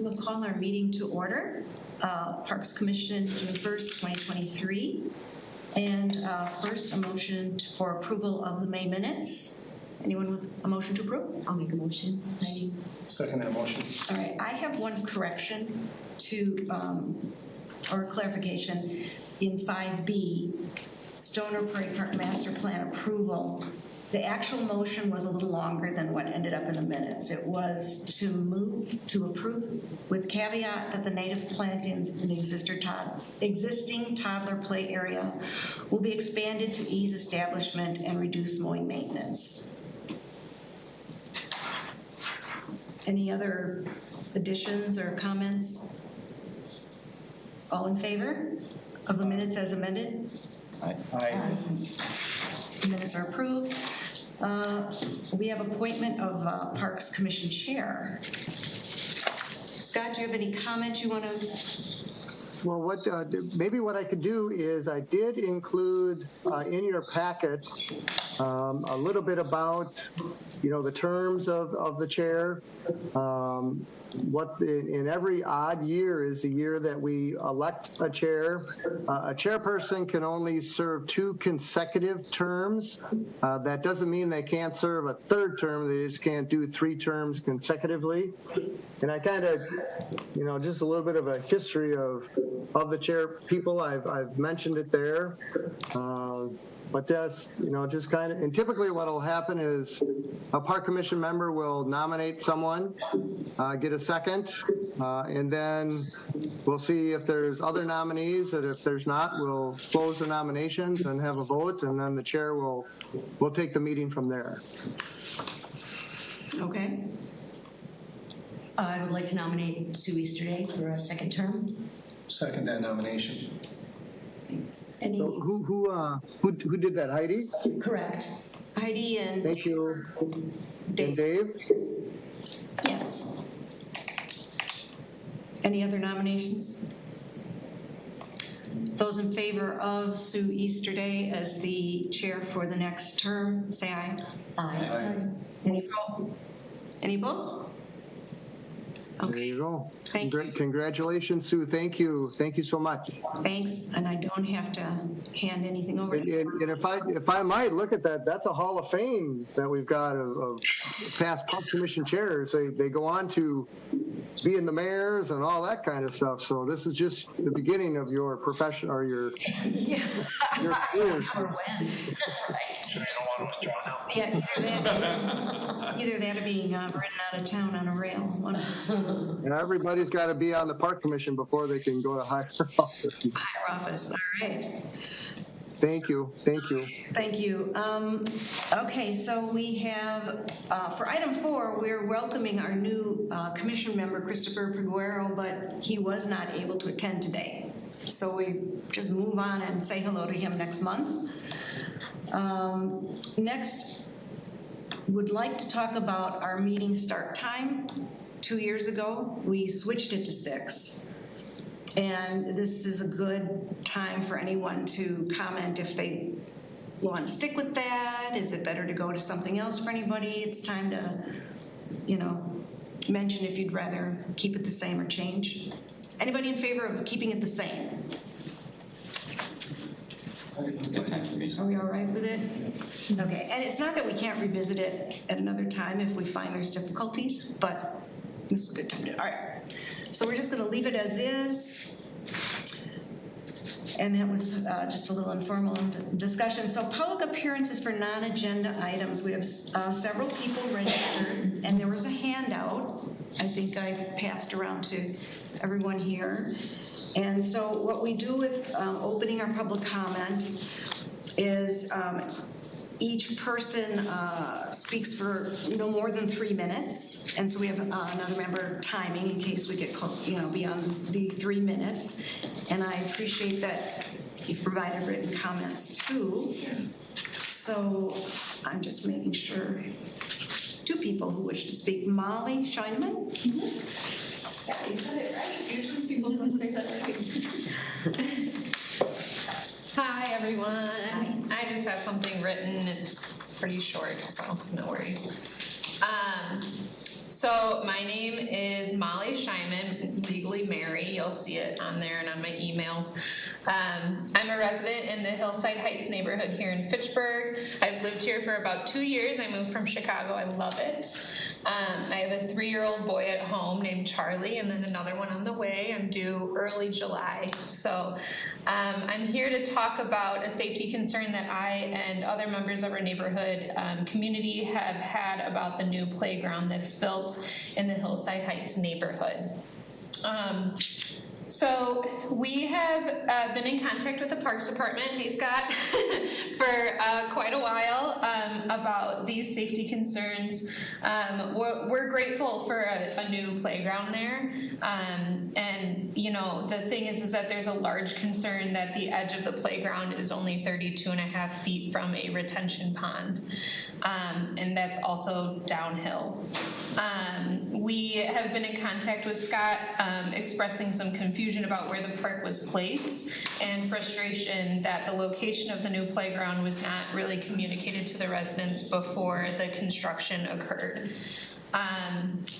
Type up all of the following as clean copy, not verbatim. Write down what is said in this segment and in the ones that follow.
will call our meeting to order. Parks Commission, June 1st, 2023. And first, a motion for approval of the May minutes. Anyone with a motion to approve? I'll make a motion. Second that motion. All right, I have one correction to, or clarification in 5B, Stoner Parade Park Master Plan approval. The actual motion was a little longer than what ended up in the minutes. It was to move to approve with caveat that the native plantings in the existing toddler play area will be expanded to ease establishment and reduce mowing maintenance. Any other additions or comments? All in favor of the minutes as amended? Aye. The minutes are approved. We have appointment of Parks Commission Chair. Scott, do you have any comments you want to? Well, maybe what I could do is I did include in your packet a little bit about, the terms of the chair. In every odd year is the year that we elect a chair. A chairperson can only serve 2 consecutive terms. That doesn't mean they can't serve a 3rd term. They just can't do 3 terms consecutively. And I kind of, just a little bit of a history of the chair people. I've mentioned it there. But that's, just kind of, and typically what will happen is a park commission member will nominate someone, get a second, and then we'll see if there's other nominees, and if there's not, we'll close the nominations and have a vote, and then the chair will take the meeting from there. Okay. I would like to nominate Sue Easterday for a 2nd term. Second that nomination. Any? So who did that? Heidi? Correct. Heidi and Thank you. Dave. And Dave? Yes. Any other nominations? Those in favor of Sue Easterday as the chair for the next term, say aye. Aye. Any opposed? Any opposed? There Okay, you go. Thank you. Congratulations, Sue. Thank you. Thank you so much. Thanks, and I don't have to hand anything over to you. And if I might look at that, that's a hall of fame that we've got of past park commission chairs. They go on to be in the mayors and all that kind of stuff. So this is just the beginning of your profession or your careers. Or when. Sure you don't want to withdraw now? Yeah, either that or being ridden out of town on a rail. One of the two. And everybody's got to be on the park commission before they can go to higher office. Higher office, all right. Thank you. Thank you. Thank you. Okay, so we have, for item 4, we're welcoming our new commission member, Christopher Peguero, but he was not able to attend today. So we just move on and say hello to him next month. Next, would like to talk about our meeting start time. 2 years ago, we switched it to 6. And this is a good time for anyone to comment if they want to stick with that. Is it better to go to something else for anybody? It's time to, mention if you'd rather keep it the same or change. Anybody in favor of keeping it the same? Are we all right with it? Okay, and it's not that we can't revisit it at another time if we find there's difficulties, but this is a good time to, all right. So we're just gonna leave it as is. And that was just a little informal discussion. So public appearances for non-agenda items. We have several people registered, and there was a handout I think I passed around to everyone here. And so what we do with opening our public comment is each person speaks for no more than 3 minutes, and so we have another member timing in case we get beyond the 3 minutes. And I appreciate that you've provided written comments too. So I'm just making sure. 2 people who wish to speak. Molly Scheineman. Mm-hmm. Yeah, you said it right. Usually people don't say that right. Hi, everyone. Hi. I just have something written. It's pretty short, so no worries. So my name is Molly Scheinman, legally Mary. You'll see it on there and on my emails. I'm a resident in the Hillside Heights neighborhood here in Fitchburg. I've lived here for about 2 years. I moved from Chicago. I love it. I have a 3-year-old boy at home named Charlie, and then another one on the way. I'm due early July. So I'm here to talk about a safety concern that I and other members of our neighborhood community have had about the new playground that's built in the Hillside Heights neighborhood. So we have been in contact with the Parks Department, hey Scott, for quite a while about these safety concerns. We're grateful for a new playground there. And you know, the thing is that there's a large concern that the edge of the playground is only 32.5 feet from a retention pond. And that's also downhill. We have been in contact with Scott expressing some confusion about where the park was placed and frustration that the location of the new playground was not really communicated to the residents before the construction occurred.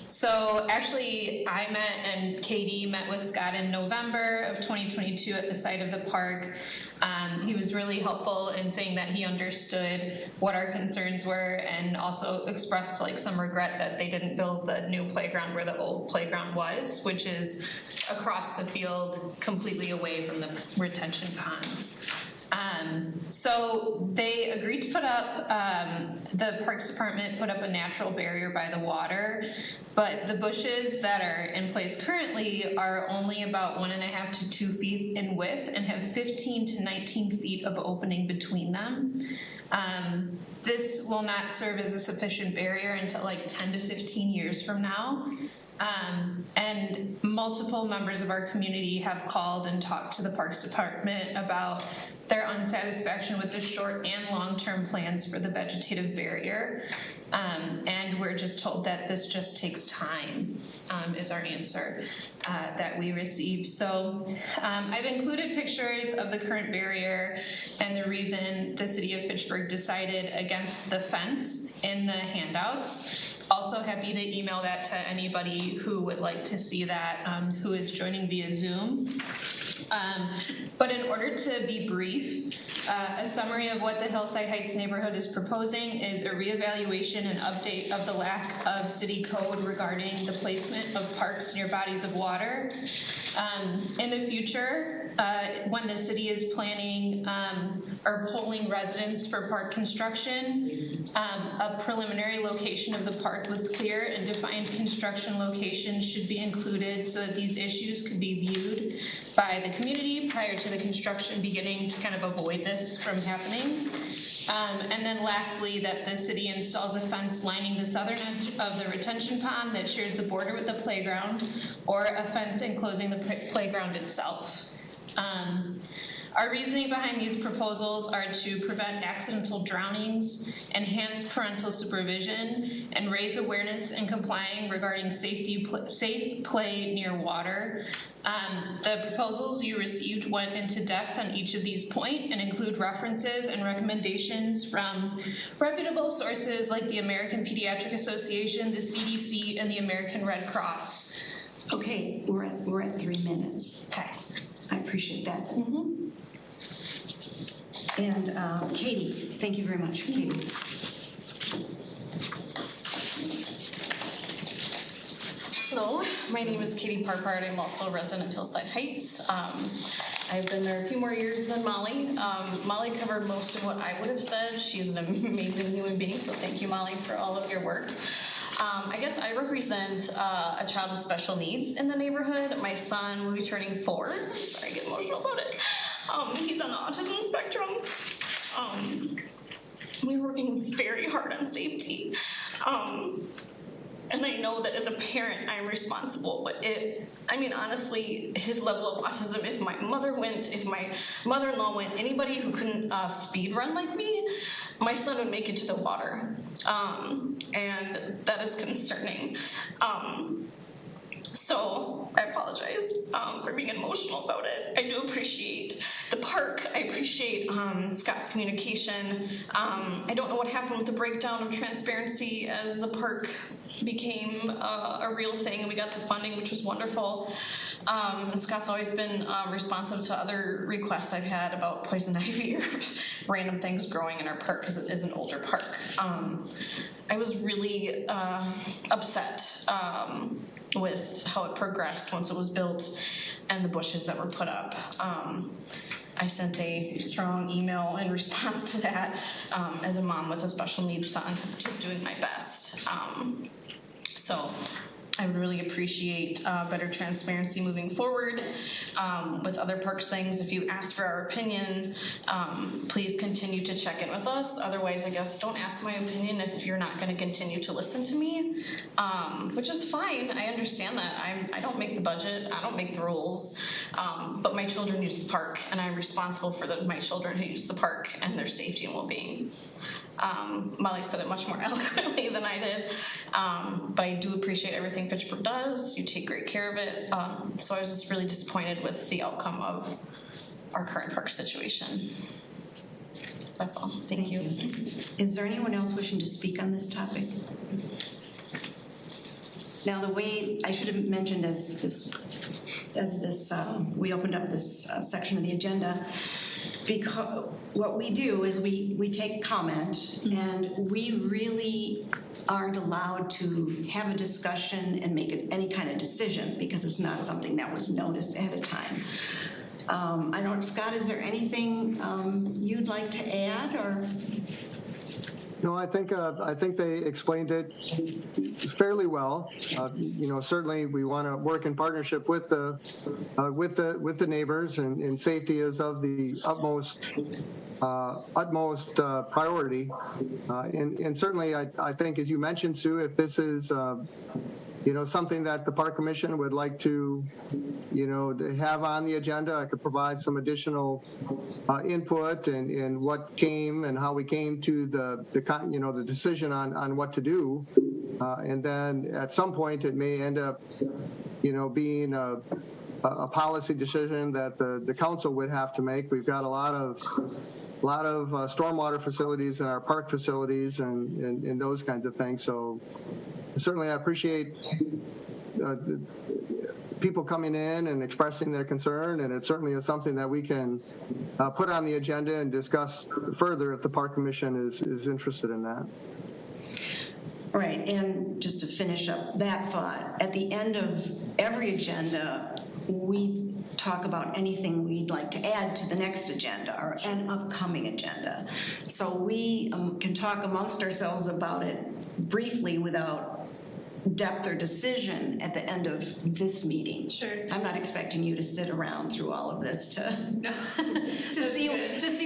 So actually I met and Katie met with Scott in November of 2022 at the site of the park. He was really helpful in saying that he understood what our concerns were and also expressed like some regret that they didn't build the new playground where the old playground was, which is across the field completely away from the retention ponds. So they agreed to put up, the Parks Department put up a natural barrier by the water, but the bushes that are in place currently are only about 1.5 to 2 feet in width and have 15 to 19 feet of opening between them. This will not serve as a sufficient barrier until like 10 to 15 years from now. And multiple members of our community have called and talked to the Parks Department about their unsatisfaction with the short and long-term plans for the vegetative barrier. And we're just told that this just takes time, is our answer that we received. So I've included pictures of the current barrier and the reason the city of Fitchburg decided against the fence in the handouts. Also happy to email that to anybody who would like to see that, who is joining via Zoom. But in order to be brief, a summary of what the Hillside Heights neighborhood is proposing is a reevaluation and update of the lack of city code regarding the placement of parks near bodies of water. In the future, when the city is planning or polling residents for park construction, a preliminary location of the park with clear and defined construction locations should be included so that these issues could be viewed by the community prior to the construction beginning to kind of avoid this from happening. And then lastly, that the city installs a fence lining the southern edge of the retention pond that shares the border with the playground, or a fence enclosing the playground itself. Our reasoning behind these proposals are to prevent accidental drownings, enhance parental supervision, and raise awareness and complying regarding safe play near water. The proposals you received went into depth on each of these points and include references and recommendations from reputable sources like the American Pediatric Association, the CDC, and the American Red Cross. Okay, we're at 3 minutes. Okay. I appreciate that. Mm-hmm. And Katie, thank you very much, Katie. Hello, my name is Katie Parpard. I'm also a resident of Hillside Heights. I've been there a few more years than Molly. Molly covered most of what I would have said. She's an amazing human being, so thank you, Molly, for all of your work. I guess I represent a child with special needs in the neighborhood. My son will be turning 4. I'm sorry, I get emotional about it. He's on the autism spectrum. We're working very hard on safety. And I know that as a parent, I'm responsible, but honestly, his level of autism, if my mother went, if my mother-in-law went, anybody who couldn't speed run like me, my son would make it to the water. And that is concerning. So I apologize for being emotional about it. I do appreciate the park. I appreciate Scott's communication. I don't know what happened with the breakdown of transparency as the park became a real thing and we got the funding, which was wonderful. And Scott's always been responsive to other requests I've had about poison ivy or random things growing in our park because it is an older park. I was really upset with how it progressed once it was built and the bushes that were put up. I sent a strong email in response to that as a mom with a special needs son, just doing my best. So I would really appreciate better transparency moving forward with other parks things. If you ask for our opinion, please continue to check in with us. Otherwise, I guess don't ask my opinion if you're not going to continue to listen to me, which is fine. I understand that. I don't make the budget. I don't make the rules. But my children use the park, and I'm responsible for my children who use the park and their safety and well-being. Molly said it much more eloquently than I did, but I do appreciate everything Fitchburg does. You take great care of it. So I was just really disappointed with the outcome of our current park situation. That's all. Thank you. Is there anyone else wishing to speak on this topic? Now, the way I should have mentioned as we opened up this section of the agenda, because what we do is we take comment and we really aren't allowed to have a discussion and make any kind of decision because it's not something that was noticed ahead of time. I don't, Scott, is there anything you'd like to add or? No, I think they explained it fairly well. Certainly we want to work in partnership with the neighbors, and safety is of the utmost priority. And certainly, I think, as you mentioned, Sue, if this is something that the Park Commission would like to have on the agenda, I could provide some additional input and what came and how we came to the decision on what to do. And then at some point it may end up, being a policy decision that the council would have to make. We've got a lot of stormwater facilities in our park facilities and those kinds of things. So certainly I appreciate people coming in and expressing their concern, and it certainly is something that we can put on the agenda and discuss further if the Park Commission is interested in that. Right, and just to finish up that thought, at the end of every agenda, we talk about anything we'd like to add to the next agenda or an upcoming agenda. So we can talk amongst ourselves about it briefly without depth or decision at the end of this meeting. Sure. I'm not expecting you to sit around through all of this to see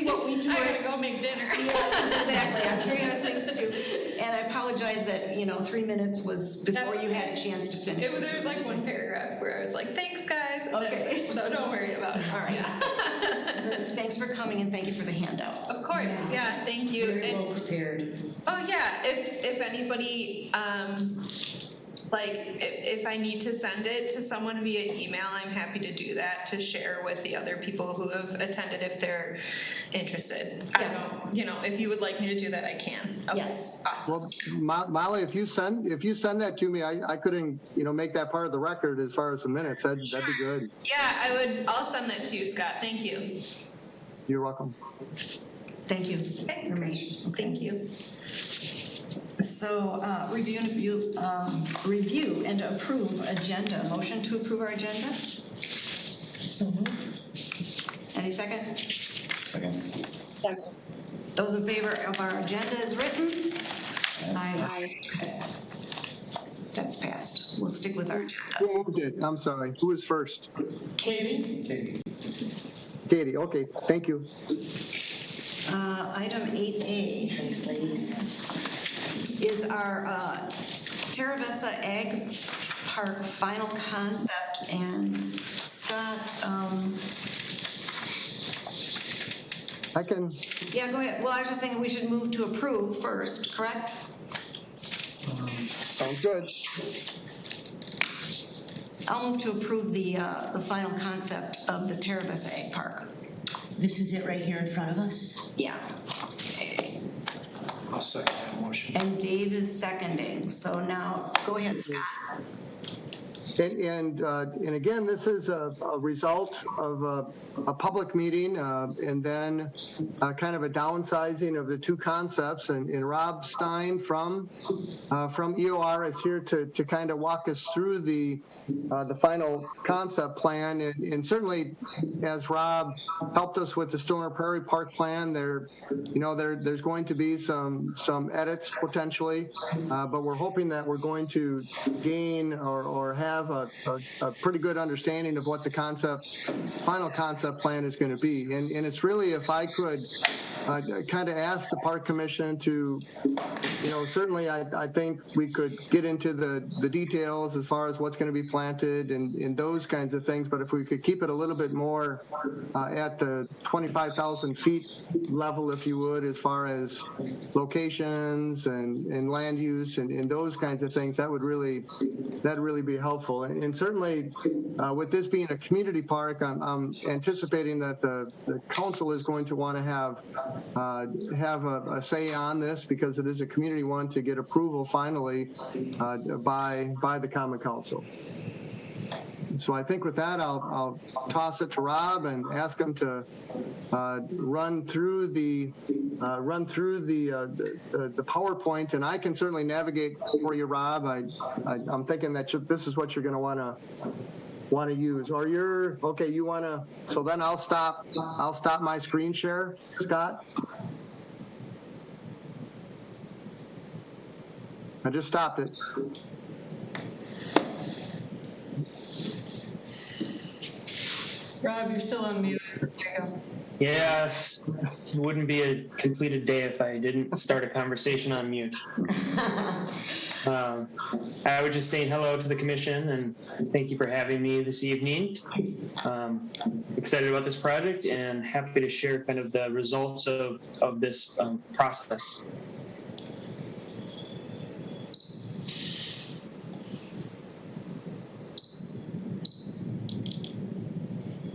what we do. I gotta go make dinner. Yeah, exactly. I'm sure you have things to do. And I apologize that 3 minutes was before you had a chance to finish. There was like one paragraph where I was like, thanks guys, and Okay. that's it. So don't worry about it. All right. Yeah. Thanks for coming and thank you for the handout. Of course, yeah, thank you. Very And- well prepared. Oh yeah, if anybody, if I need to send it to someone via email, I'm happy to do that to share with the other people who have attended if they're interested. Yeah. I don't, if you would like me to do that, I can. Okay. Yes. Awesome. Well, Molly, if you send that to me, I couldn't make that part of the record as far as the minutes. That'd be good. Yeah, I'll send that to you, Scott. Thank you. You're welcome. Thank you. Okay, great. Thank you. So review and approve agenda. Motion to approve our agenda? Any second? Second. Those in favor of our agenda as written? Aye. Okay. That's passed. We'll stick with our agenda. Who moved it? I'm sorry. Who was first? Katie? Katie. Okay. Thank you. Item 8A. Thanks, ladies. Is our Terravessa Ag Park final concept, and Scott, I can. yeah, go ahead. Well, I was just thinking we should move to approve first, correct? Sounds good. I'll move to approve the final concept of the Terravessa Ag Park. This is it right here in front of us? Yeah. Okay. I'll second that motion. And Dave is seconding, so now, go ahead, Scott. And again, this is a result of a public meeting and then kind of a downsizing of the two concepts. And Rob Stein from EOR is here to kind of walk us through the final concept plan. And certainly, as Rob helped us with the Stoner Prairie Park plan, there's going to be some edits potentially, but we're hoping that we're going to gain or have a pretty good understanding of what the final concept plan is going to be. And it's really, if I could kind of ask the Park Commission to, certainly I think we could get into the details as far as what's going to be planted and those kinds of things, but if we could keep it a little bit more at the 25,000 feet level, if you would, as far as locations and land use and those kinds of things, that'd really be helpful. And certainly, with this being a community park, I'm anticipating that the council is going to want to have a say on this because it is a community one to get approval finally by the Common Council. So I think with that, I'll toss it to Rob and ask him to run through the PowerPoint, and I can certainly navigate for you, Rob. I'm thinking that this is what you're going to want to use, or you're okay. You want to? So then I'll stop my screen share, Scott. I just stopped it. Rob, you're still on mute. There you go. Yes, it wouldn't be a completed day if I didn't start a conversation on mute. I was just saying hello to the commission and thank you for having me this evening. Excited about this project and happy to share kind of the results of this process.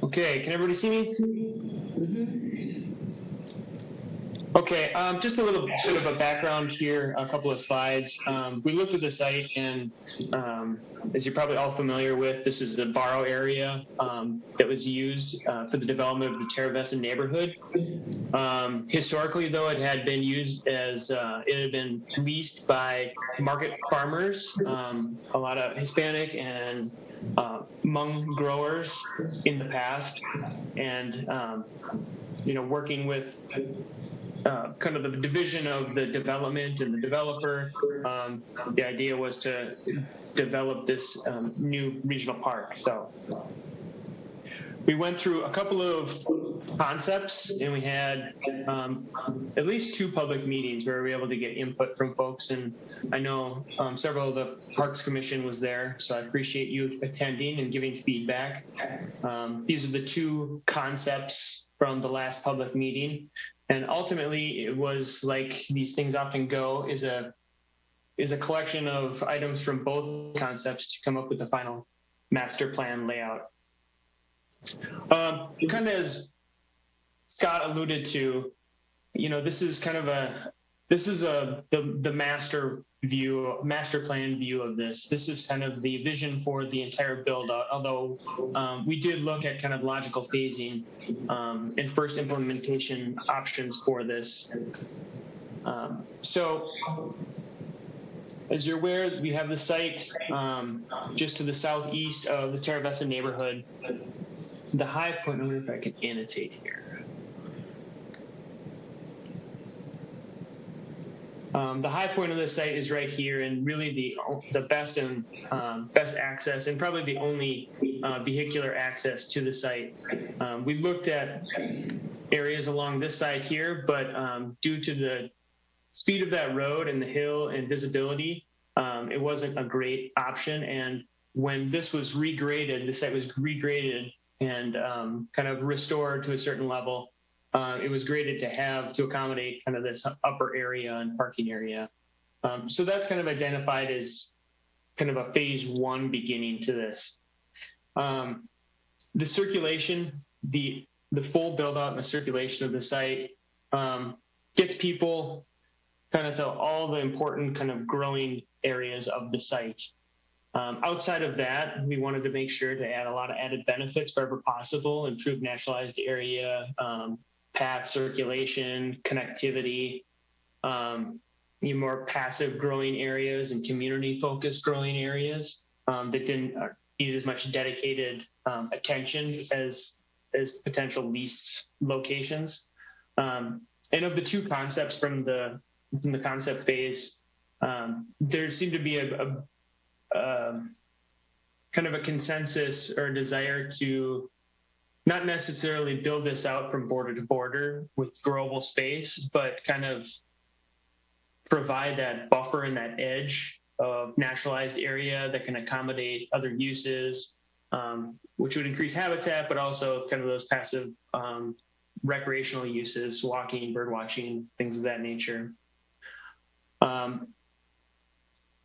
Okay, can everybody see me? Okay, just a little bit of a background here, a couple of slides. We looked at the site and as you're probably all familiar with, this is the Barrow area that was used for the development of the Terravesa neighborhood. Historically, though, it had been used as, it had been leased by market farmers, a lot of Hispanic and Hmong growers in the past, and working with kind of the division of the development and the developer, the idea was to develop this new regional park. So we went through a couple of concepts, and we had at least 2 public meetings where we were able to get input from folks. And I know several of the Parks Commission was there, so I appreciate you attending and giving feedback. These are the 2 concepts from the last public meeting. And ultimately, it was like these things often go, is a collection of items from both concepts to come up with the final master plan layout. Kind of as Scott alluded to, this is kind of the master plan view of this. This is kind of the vision for the entire build out, although we did look at kind of logical phasing and first implementation options for this. So as you're aware, we have the site just to the southeast of the Terravesa neighborhood. The high point, I wonder if I can annotate here. The high point of this site is right here, and really the best and best access, and probably the only vehicular access to the site. We looked at areas along this side here, but due to the speed of that road and the hill and visibility, it wasn't a great option. And when this was regraded, the site was regraded and kind of restored to a certain level. It was graded to accommodate kind of this upper area and parking area. So that's kind of identified as kind of a phase 1 beginning to this. The circulation, the the full build out and the circulation of the site gets people kind of to all the important kind of growing areas of the site. Outside of that, we wanted to make sure to add a lot of added benefits wherever possible, improve naturalized area, path circulation, connectivity, more passive growing areas and community-focused growing areas that didn't need as much dedicated attention as potential lease locations. And of the two concepts from the concept phase, there seemed to be a kind of a consensus or a desire to not necessarily build this out from border to border with growable space, but kind of provide that buffer and that edge of naturalized area that can accommodate other uses, which would increase habitat, but also kind of those passive recreational uses, walking, bird watching, things of that nature.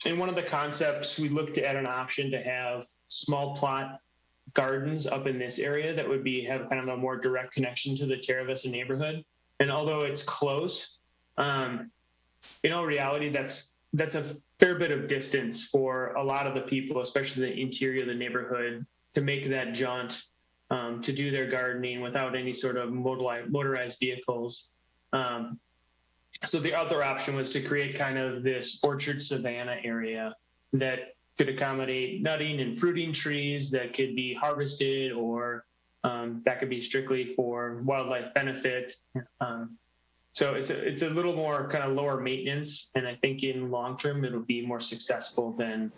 In one of the concepts, we looked at an option to have small plot gardens up in this area that would have kind of a more direct connection to the Terra Vista neighborhood. And although it's close, in all reality, that's a fair bit of distance for a lot of the people, especially the interior of the neighborhood, to make that jaunt to do their gardening without any sort of motorized vehicles. So the other option was to create kind of this orchard savanna area that could accommodate nutting and fruiting trees that could be harvested, or that could be strictly for wildlife benefit. So it's a little more kind of lower maintenance, and I think in long term it'll be more successful than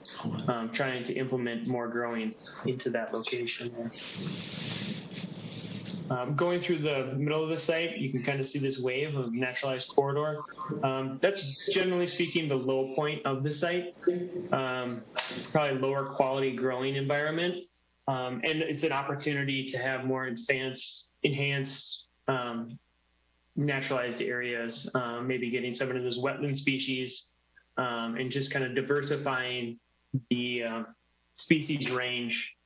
trying to implement more growing into that location. Going through the middle of the site, you can kind of see this wave of naturalized corridor. That's generally speaking the low point of the site, probably lower quality growing environment. And it's an opportunity to have more enhanced naturalized areas, maybe getting some of those wetland species, and just kind of diversifying the species range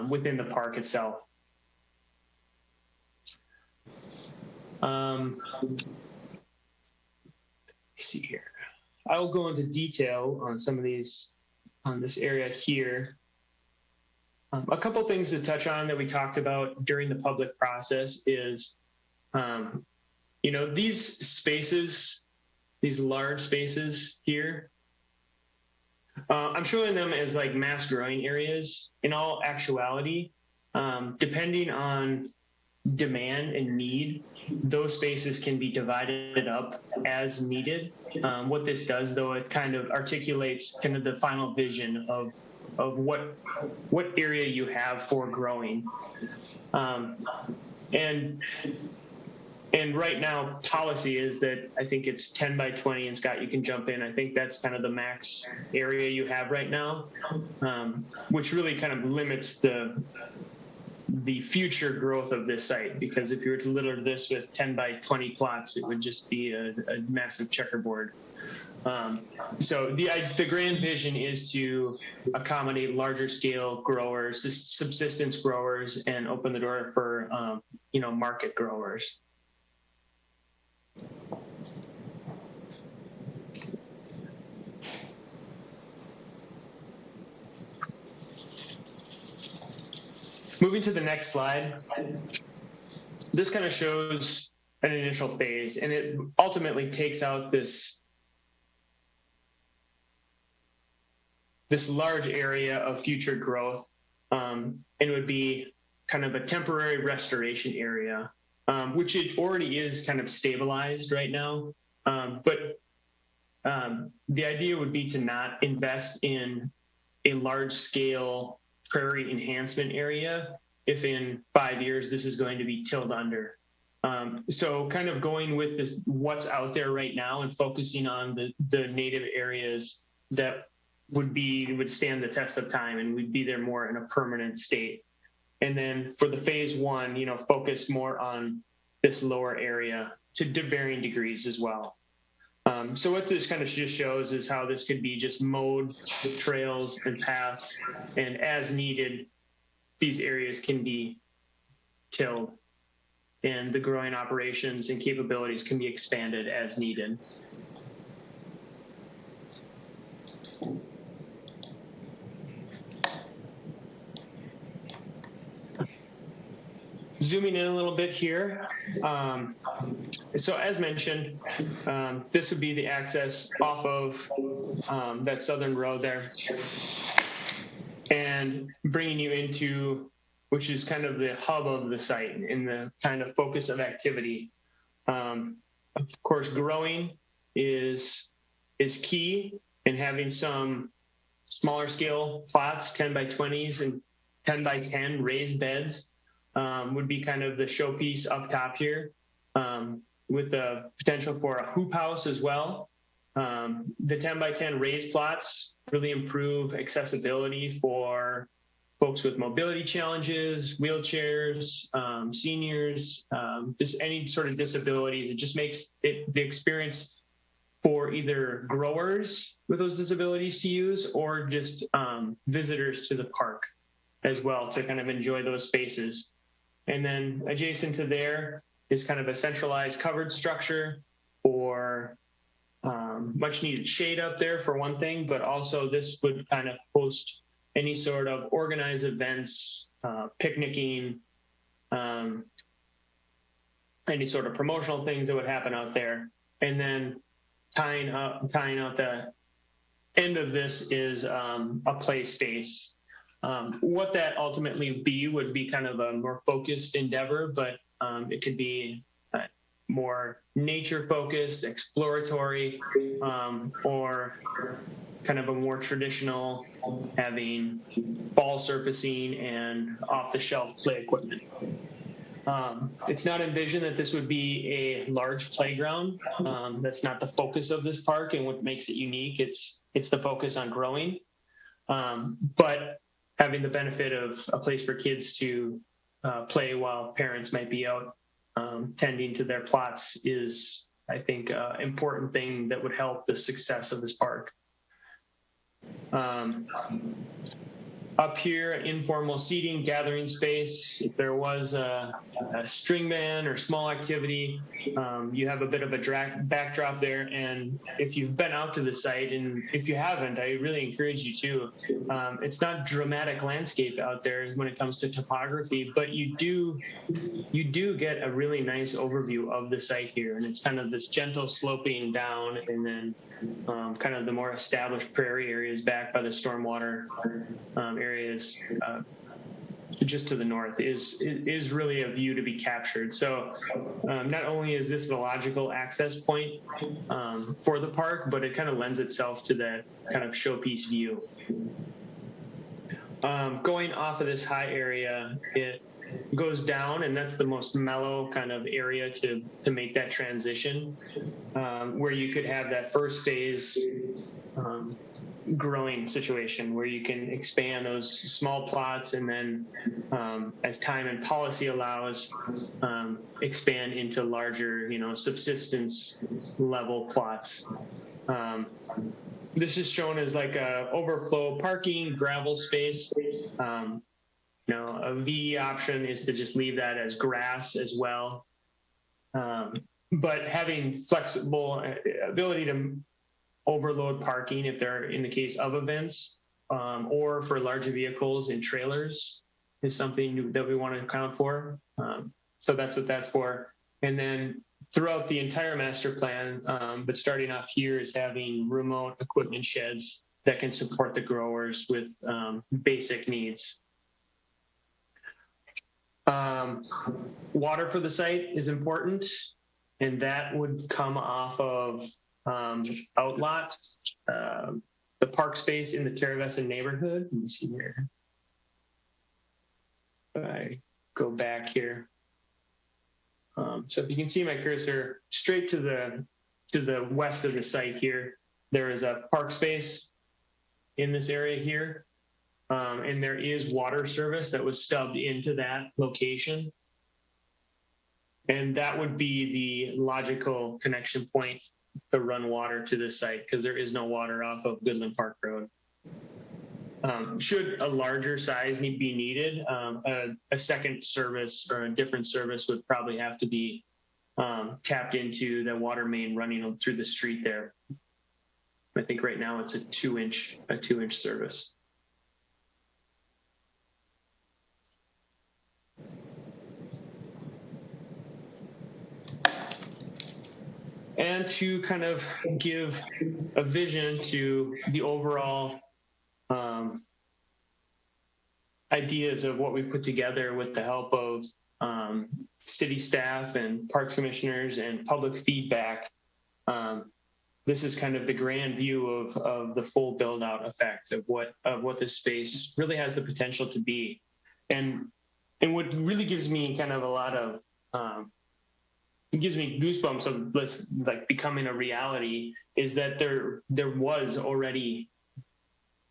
within the park itself. Let's see here. I'll go into detail on some of these, on this area here. A couple things to touch on that we talked about during the public process is, these spaces, these large spaces here, I'm showing them as like mass growing areas. In all actuality, depending on demand and need, those spaces can be divided up as needed. What this does, though, it kind of articulates kind of the final vision of what area you have for growing. And right now, policy is that I think it's 10 by 20, and Scott, you can jump in. I think that's kind of the max area you have right now, which really kind of limits the future growth of this site, because if you were to litter this with 10 by 20 plots, it would just be a massive checkerboard. So the grand vision is to accommodate larger scale growers, subsistence growers, and open the door for market growers. Moving to the next slide, this kind of shows an initial phase, and it ultimately takes out this large area of future growth, and it would be kind of a temporary restoration area, which it already is kind of stabilized right now. But the idea would be to not invest in a large scale prairie enhancement area if in 5 years this is going to be tilled under. So kind of going with this, what's out there right now, and focusing on the native areas that would stand the test of time and would be there more in a permanent state. And then for the phase one, focus more on this lower area to varying degrees as well. So what this kind of just shows is how this could be just mowed with trails and paths, and as needed, these areas can be tilled. and the growing operations and capabilities can be expanded as needed. Zooming in a little bit here. So as mentioned, this would be the access off of that southern road there, and bringing you into, which is kind of the hub of the site and the kind of focus of activity. Of course, growing is key, and having some smaller scale plots, 10 by 20s and 10 by 10 raised beds would be kind of the showpiece up top here, with the potential for a hoop house as well. The 10 by 10 raised plots really improve accessibility for folks with mobility challenges, wheelchairs, seniors, just any sort of disabilities. It just makes it the experience for either growers with those disabilities to use, or just visitors to the park as well to kind of enjoy those spaces. And then adjacent to there is kind of a centralized covered structure for much needed shade up there for one thing, but also this would kind of host any sort of organized events, picnicking, any sort of promotional things that would happen out there. And then tying out the end of this is a play space. What that ultimately would be kind of a more focused endeavor, but it could be more nature focused, exploratory, or kind of a more traditional, having ball surfacing and off the shelf play equipment. It's not envisioned that this would be a large playground. That's not the focus of this park, and what makes it unique, it's the focus on growing. But having the benefit of a place for kids to play while parents might be out tending to their plots is, I think, an important thing that would help the success of this park. Up here, informal seating, gathering space. If there was a string band or small activity, you have a bit of a backdrop there. And if you've been out to the site, and if you haven't, I really encourage you to. It's not dramatic landscape out there when it comes to topography, but you do get a really nice overview of the site here. And it's kind of this gentle sloping down, and then kind of the more established prairie areas back by the stormwater areas just to the north is really a view to be captured. So not only is this the logical access point for the park, but it kind of lends itself to that kind of showpiece view. Going off of this high area, it goes down, and that's the most mellow kind of area to make that transition, where you could have that first phase growing situation where you can expand those small plots, and then as time and policy allows, expand into larger, subsistence level plots. This is shown as like a overflow parking, gravel space. A V option is to just leave that as grass as well. But having flexible ability to overload parking if they're in the case of events, or for larger vehicles and trailers is something that we want to account for. So that's what that's for. And then throughout the entire master plan, but starting off here, is having remote equipment sheds that can support the growers with basic needs. Water for the site is important, and that would come off of outlot, the park space in the Terravesa neighborhood. Let me see here. If I go back here. So if you can see my cursor straight to the west of the site here, there is a park space in this area here. And there is water service that was stubbed into that location. And that would be the logical connection point to run water to this site, because there is no water off of Goodland Park Road. should a larger size be needed, a second service or a different service would probably have to be tapped into the water main running through the street there. I think right now it's a 2-inch service. And to kind of give a vision to the overall ideas of what we put together with the help of city staff and park commissioners and public feedback. This is kind of the grand view of the full build out effect of what this space really has the potential to be. And what really gives me kind of a lot of, it gives me goosebumps of this like becoming a reality is that there was already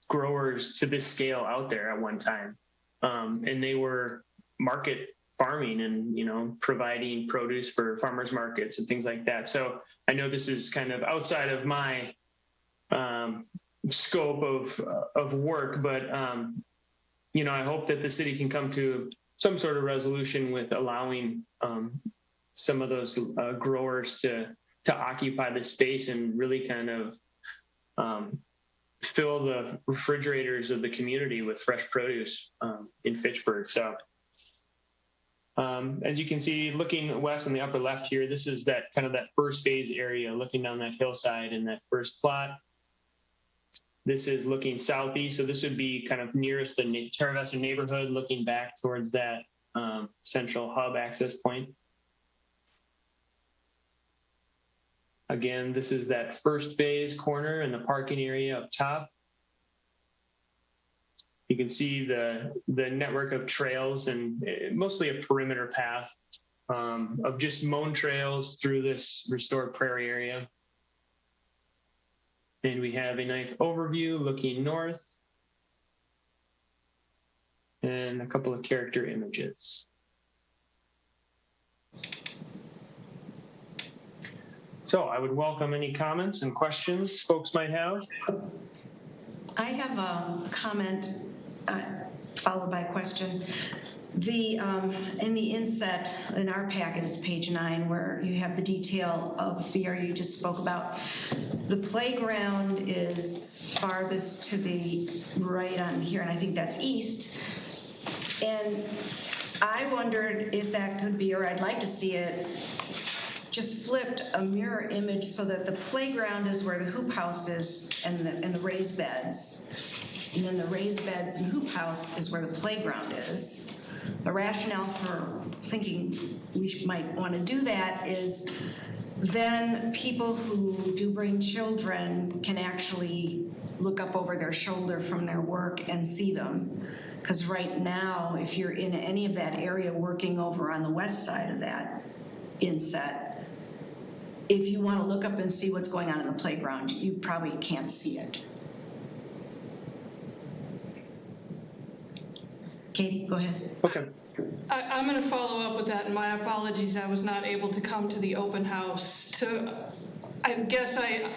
growers to this scale out there at one time. And they were market farming and, you know, providing produce for farmers markets and things like that. So I know this is kind of outside of my scope of work, but, you know, I hope that the city can come to some sort of resolution with allowing some of those growers to occupy the space and really kind of fill the refrigerators of the community with fresh produce in Fitchburg. So as you can see, looking west in the upper left here, this is that kind of that first phase area, looking down that hillside in that first plot. This is looking southeast, so this would be kind of nearest the Terravessa neighborhood, looking back towards that central hub access point. Again, this is that first phase corner and the parking area up top. You can see the network of trails and mostly a perimeter path of just mown trails through this restored prairie area. And we have a nice overview looking north and a couple of character images. So I would welcome any comments and questions folks might have. I have a comment followed by a question. In the inset in our packet, it's page 9, where you have the detail of the area you just spoke about. The playground is farthest to the right on here, and I think that's east. And I wondered if that could be, or I'd like to see it, just flipped a mirror image so that the playground is where the hoop house is and the raised beds. And then the raised beds and hoop house is where the playground is. The rationale for thinking we might want to do that is then people who do bring children can actually look up over their shoulder from their work and see them. Because right now, if you're in any of that area working over on the west side of that inset, if you want to look up and see what's going on in the playground, you probably can't see it. Katie, go ahead. Okay. I'm going to follow up with that, and my apologies, I was not able to come to the open house.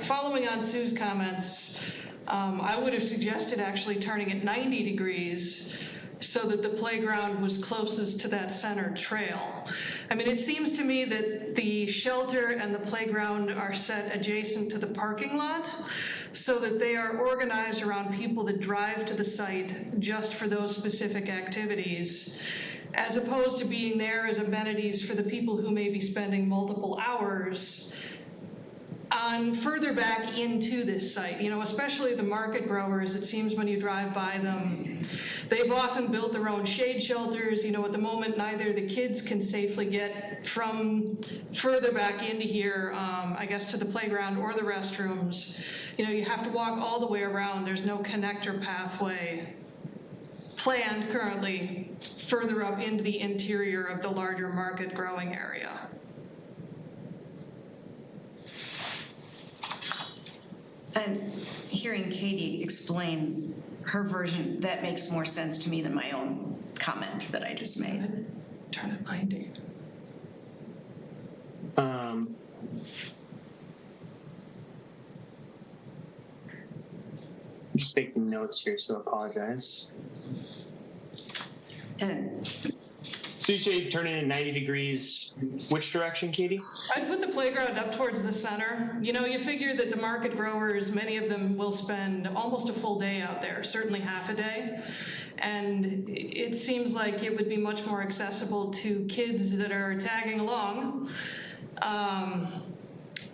Following on Sue's comments, I would have suggested actually turning it 90 degrees so that the playground was closest to that center trail. I mean, it seems to me that the shelter and the playground are set adjacent to the parking lot so that they are organized around people that drive to the site just for those specific activities, as opposed to being there as amenities for the people who may be spending multiple hours on further back into this site. You know, especially the market growers, it seems when you drive by them, they've often built their own shade shelters. You know, at the moment, neither the kids can safely get from further back into here, I guess, to the playground or the restrooms. You know, you have to walk all the way around. There's no connector pathway planned currently further up into the interior of the larger market growing area. And hearing Katie explain her version, that makes more sense to me than my own comment that I just made. Turn it 90. just taking notes here, so I apologize. And So you say turning it 90 degrees, which direction, Katie? I'd put the playground up towards the center. You know, you figure that the market growers, many of them will spend almost a full day out there, certainly half a day. And it seems like it would be much more accessible to kids that are tagging along.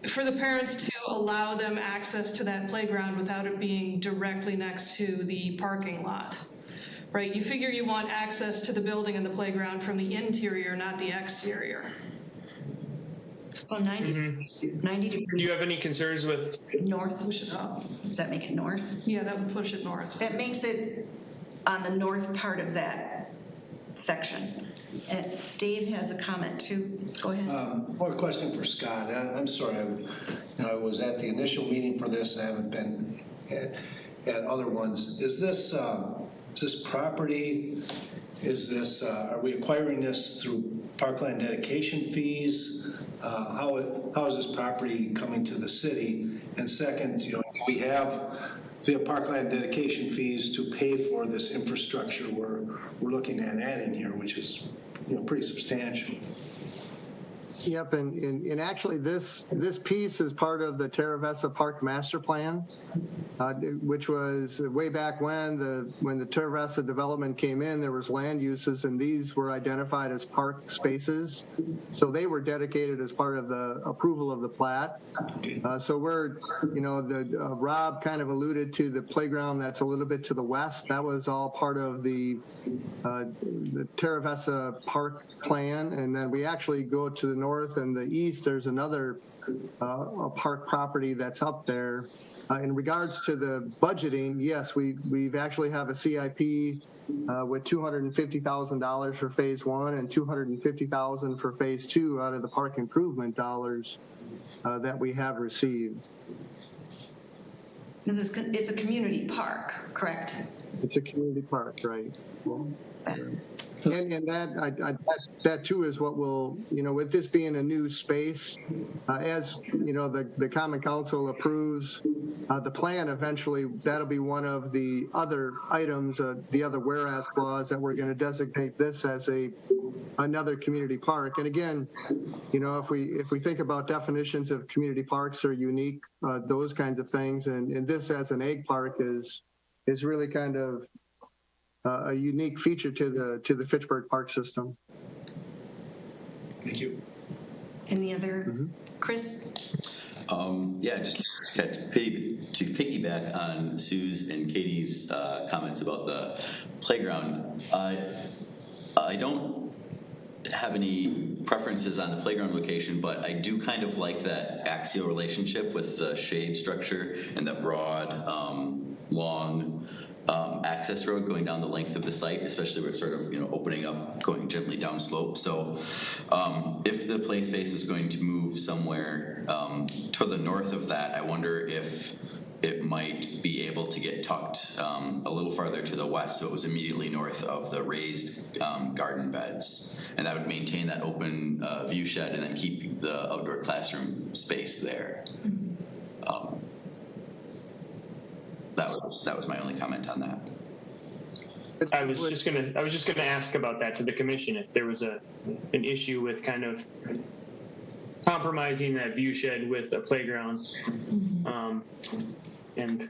For the parents to allow them access to that playground without it being directly next to the parking lot. Right, you figure you want access to the building and the playground from the interior, not the exterior. so 90 Do degrees you have any concerns with? north, Push it up. does that make it north? Yeah, that would push it north. That makes it on the north part of that section. And Dave has a comment too. Go ahead. More question for Scott. I'm sorry, I was at the initial meeting for this. I haven't been at other ones. Is this property, are we acquiring this through parkland dedication fees? How is this property coming to the city? And second, do we have parkland dedication fees to pay for this infrastructure we're looking at adding here, which is pretty substantial? Yep, and actually this piece is part of the Terra Vesta Park Master Plan, which was way back when the Terra Vesta development came in, there was land uses, and these were identified as park spaces. So they were dedicated as part of the approval of the plat. So we're, Rob kind of alluded to the playground that's a little bit to the west. That was all part of the Terra Vesta Park plan, and then we actually go to the north and the east. There's another a park property that's up there. In regards to the budgeting, yes, we've actually have a CIP with $250,000 for phase one and $250,000 for phase two out of the park improvement dollars that we have received. It's a community park, correct? It's a community park, right? And that too is what will, with this being a new space, as the Common Council approves the plan, eventually that'll be one of the other items, the other whereas clause, that we're going to designate this as another community park. And again, if we think about definitions of community parks are unique, those kinds of things, and this as an egg park is really kind of a unique feature to the Fitchburg park system. Thank you. Any other, Chris? Yeah, just to piggyback on Sue's and Katie's comments about the playground. I don't have any preferences on the playground location, but I do kind of like that axial relationship with the shade structure and the broad, long access road going down the length of the site, especially where it's sort of opening up, going gently down slope. So if the play space was going to move somewhere to the north of that, I wonder if it might be able to get tucked a little farther to the west, so it was immediately north of the raised garden beds, and that would maintain that open view shed and then keep the outdoor classroom space there. That was my only comment on that. I was just gonna ask about that to the commission, if there was an issue with kind of compromising that view shed with a playground. And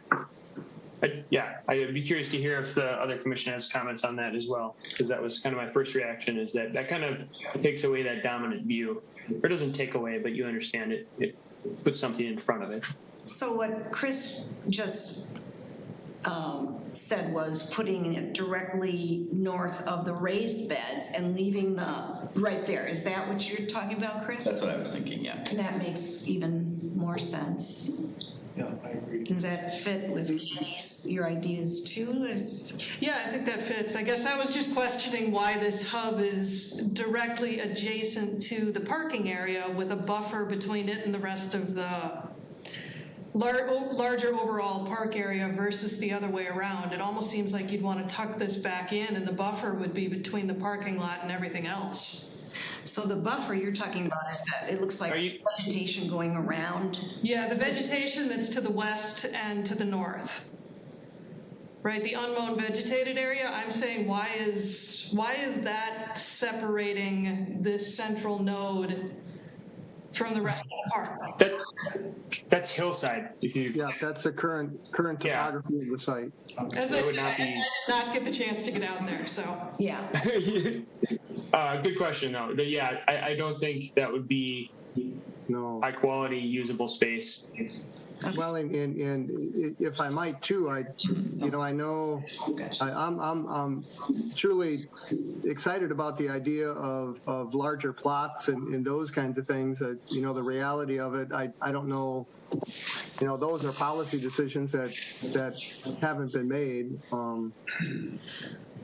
I'd be curious to hear if the other commission has comments on that as well, because that was kind of my first reaction, is that kind of takes away that dominant view, or doesn't take away, but you understand it puts something in front of it. So what Chris just said was putting it directly north of the raised beds and leaving the right there. Is that what you're talking about, Chris? That's what I was thinking, yeah. That makes even more sense. Yeah, I agree. Does that fit with your ideas too? Yeah, I think that fits. I guess I was just questioning why this hub is directly adjacent to the parking area with a buffer between it and the rest of the larger overall park area versus the other way around. It almost seems like you'd want to tuck this back in, and the buffer would be between the parking lot and everything else. So the buffer you're talking about is that it looks like vegetation going around? Yeah, the vegetation that's to the west and to the north. right? The unmown vegetated area, I'm saying why is that separating this central node from the rest of the park? That's hillside. If you Yeah, that's the current Yeah. topography of the site. As I It would said, not I be- did not get the chance to get out there, so. Yeah. Good question though. But yeah, I don't think that would be No. high quality usable space. Well, and if I might too, I know I'm truly excited about the idea of larger plots and those kinds of things. The reality of it, I don't know. Those are policy decisions that haven't been made.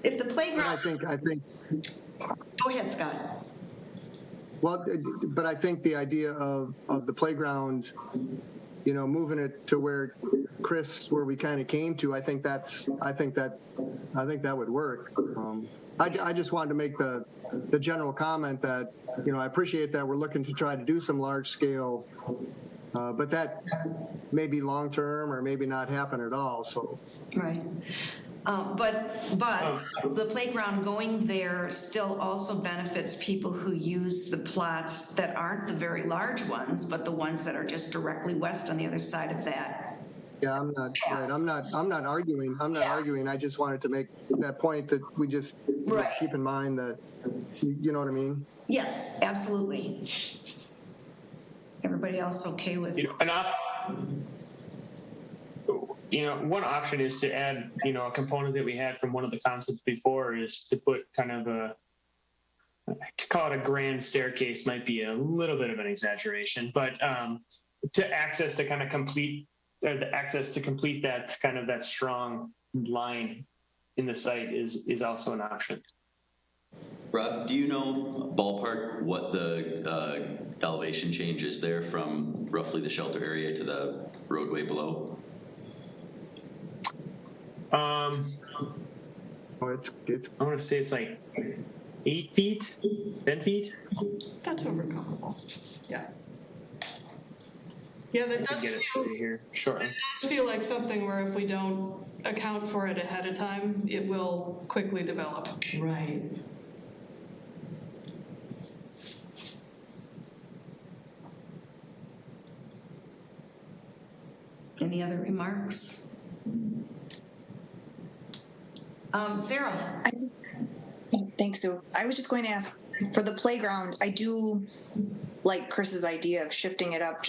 If the But playground, I think. go ahead, Scott. Well, but I think the idea of the playground, moving it to where we kind of came to, I think that would work. I just wanted to make the general comment that, I appreciate that we're looking to try to do some large scale, but that may be long term or maybe not happen at all. So. Right. But the playground going there still also benefits people who use the plots that aren't the very large ones, but the ones that are just directly west on the other side of that. Yeah, I'm not right. I'm not arguing. Arguing. I just wanted to make that point that we just Right. keep in mind that, you know what I mean? Yes, absolutely. Everybody else okay with? One option is to add, a component that we had from one of the concepts before is to put kind of to call it a grand staircase might be a little bit of an exaggeration, but to access to kind of complete, or the access to complete that kind of that strong line in the site is also an option. Rob, do you know ballpark what the elevation change is there from roughly the shelter area to the roadway below? It's I want to say it's like 8 feet, 10 feet. That's overcomable. Yeah. Yeah, that does Get it feel, here shortly. does feel like something where if we don't account for it ahead of time, it will quickly develop. Right. Any other remarks? Sarah? Thanks, Sue. I was just going to ask, for the playground, I do like Chris's idea of shifting it up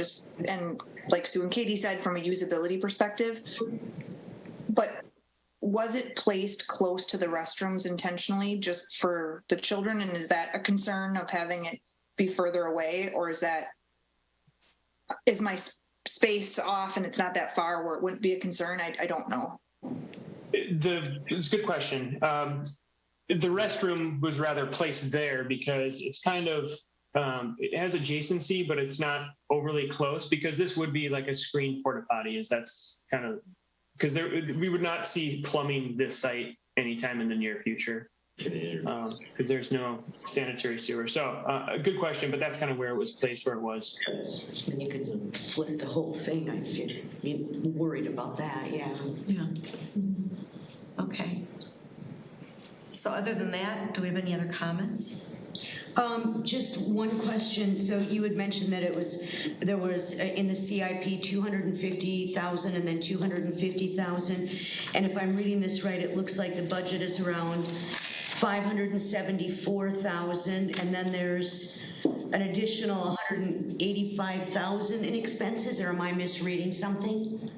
and like Sue and Katie said, from a usability perspective. But was it placed close to the restrooms intentionally just for the children? And is that a concern of having it be further away? Or is my space off and it's not that far where it wouldn't be a concern? I don't know. It's a good question. The restroom was rather placed there because it's kind of, it has adjacency, but it's not overly close, because this would be like a screened porta potty. That's kind of, because we would not see plumbing this site anytime in the near future, because there's no sanitary sewer. So a good question, but that's kind of where it was placed, where it was. You could flip the whole thing. I feel worried about that. Yeah. Yeah. Okay. So other than that, do we have any other comments? Just one question. So you had mentioned that there was in the CIP 250,000 and then 250,000. And if I'm reading this right, it looks like the budget is around 574,000, and then there's an additional 185,000 in expenses, or am I misreading something?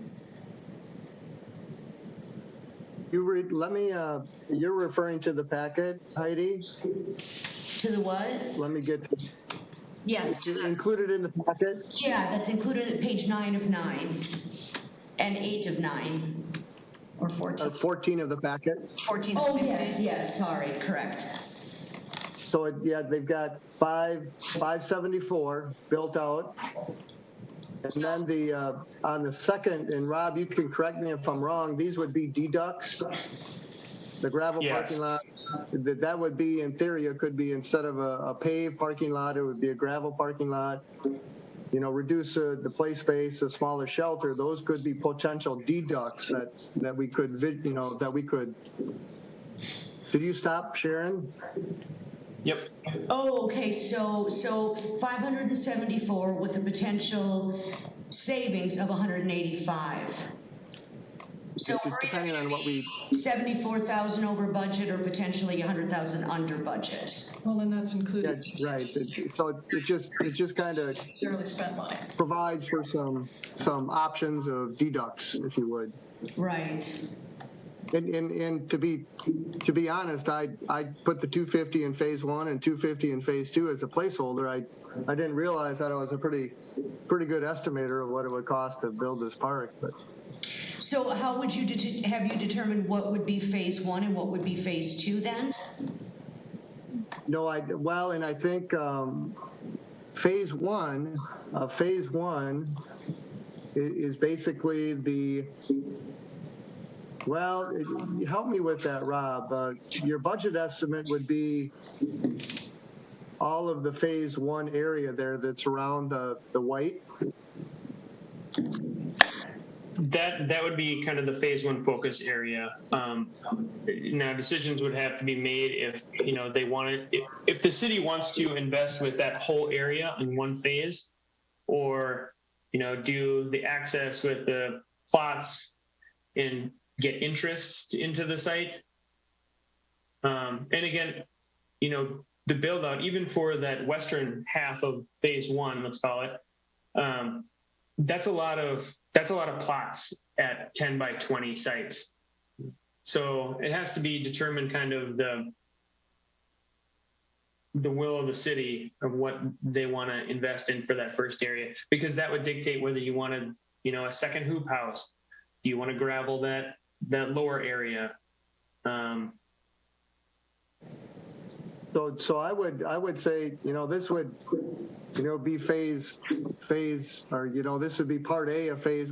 You're referring to the packet, Heidi? To the what? Let me get Yes. included in the packet. Yeah, that's included at page 9 of 9 and 8 of 9. Or 14? 14 of the packet. 14 to Oh, 15? yes, sorry, correct. So they've got 574 built out. And then on the second, and Rob, you can correct me if I'm wrong, these would be deducts. The gravel Yes. parking lot, that would be, in theory, it could be, instead of a paved parking lot, it would be a gravel parking lot. reduce the play space, a smaller shelter, those could be potential deducts that we could, Did you stop, Sharon? Yep. Oh, okay, so 574 with a potential savings of 185. So Just we're either depending on what we, 74,000 over budget or potentially 100,000 under budget. Well, then that's yeah, included, right. So it just kind of necessarily spent money. provides for some options of deducts, if you would. Right. And to be honest, I put the 250 in phase 1 and 250 in phase 2 as a placeholder. I didn't realize that I was a pretty good estimator of what it would cost to build this park. But So how would you, have you determined what would be phase 1 and what would be phase 2 then? no, and I think phase one is basically help me with that, Rob. Your budget estimate would be all of the phase 1 area there that's around the white. That would be kind of the phase 1 focus area. Now decisions would have to be made if if the city wants to invest with that whole area in one phase, or do the access with the plots and get interests into the site. And again, the build out even for that western half of phase 1, let's call it. That's a lot of plots at 10 by 20 sites. So it has to be determined kind of the will of the city of what they want to invest in for that first area, because that would dictate whether you wanted, a second hoop house. Do you want to gravel that lower area? So I would say, this would, be phase, or, this would be part A of phase